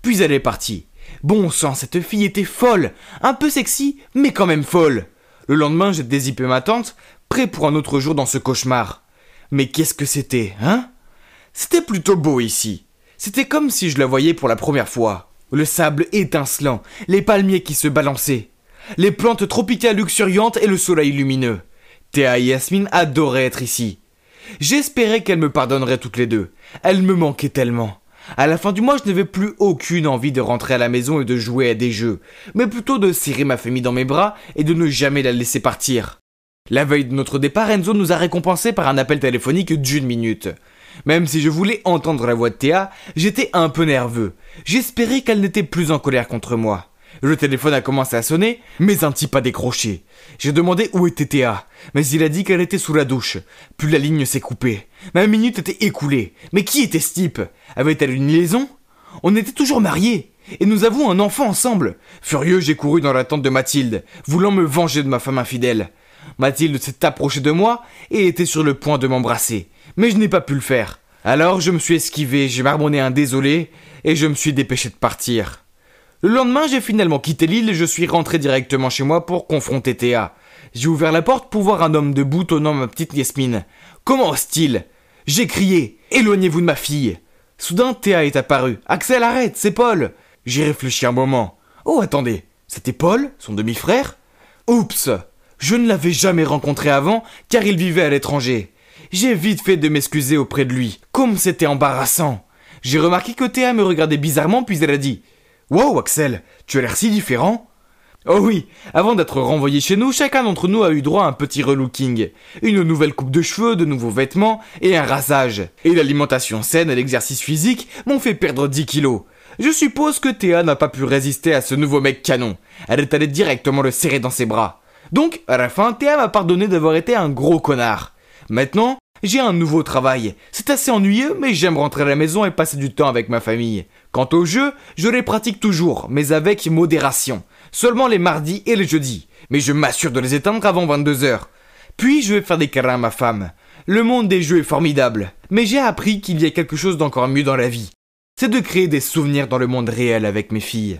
Puis elle est partie. Bon sang, cette fille était folle, un peu sexy, mais quand même folle. Le lendemain, j'ai dézippé ma tente, prêt pour un autre jour dans ce cauchemar. Mais qu'est-ce que c'était, hein? C'était plutôt beau ici. C'était comme si je la voyais pour la première fois. Le sable étincelant, les palmiers qui se balançaient, les plantes tropicales luxuriantes et le soleil lumineux. Théa et Yasmine adoraient être ici. J'espérais qu'elles me pardonneraient toutes les deux. Elles me manquaient tellement. À la fin du mois, je n'avais plus aucune envie de rentrer à la maison et de jouer à des jeux, mais plutôt de serrer ma famille dans mes bras et de ne jamais la laisser partir. La veille de notre départ, Enzo nous a récompensés par un appel téléphonique d'1 minute. Même si je voulais entendre la voix de Théa, j'étais un peu nerveux. J'espérais qu'elle n'était plus en colère contre moi. Le téléphone a commencé à sonner, mais un type a décroché. J'ai demandé où était Théa, mais il a dit qu'elle était sous la douche. Puis la ligne s'est coupée. Ma minute était écoulée. Mais qui était ce type? Avait-elle une liaison? On était toujours mariés, et nous avons un enfant ensemble. Furieux, j'ai couru dans la tente de Mathilde, voulant me venger de ma femme infidèle. Mathilde s'est approchée de moi et était sur le point de m'embrasser, mais je n'ai pas pu le faire. Alors je me suis esquivé, j'ai marmonné un désolé, et je me suis dépêché de partir. Le lendemain, j'ai finalement quitté l'île et je suis rentré directement chez moi pour confronter Théa. J'ai ouvert la porte pour voir un homme debout tonnant ma petite Yasmine. Comment ose-t-il? J'ai crié « Éloignez-vous de ma fille !» Soudain, Théa est apparue. « Axel, arrête, c'est Paul !» J'ai réfléchi un moment. « Oh, attendez, c'était Paul, son demi-frère ?» Oups! Je ne l'avais jamais rencontré avant car il vivait à l'étranger. J'ai vite fait de m'excuser auprès de lui. Comme c'était embarrassant. J'ai remarqué que Théa me regardait bizarrement puis elle a dit « Wow, Axel, tu as l'air si différent !» Oh oui, avant d'être renvoyé chez nous, chacun d'entre nous a eu droit à un petit relooking. Une nouvelle coupe de cheveux, de nouveaux vêtements et un rasage. Et l'alimentation saine et l'exercice physique m'ont fait perdre 10 kilos. Je suppose que Théa n'a pas pu résister à ce nouveau mec canon. Elle est allée directement le serrer dans ses bras. Donc, à la fin, Théa m'a pardonné d'avoir été un gros connard. Maintenant, j'ai un nouveau travail. C'est assez ennuyeux, mais j'aime rentrer à la maison et passer du temps avec ma famille. Quant aux jeux, je les pratique toujours, mais avec modération. Seulement les mardis et les jeudis. Mais je m'assure de les éteindre avant 22h. Puis je vais faire des câlins à ma femme. Le monde des jeux est formidable. Mais j'ai appris qu'il y a quelque chose d'encore mieux dans la vie. C'est de créer des souvenirs dans le monde réel avec mes filles.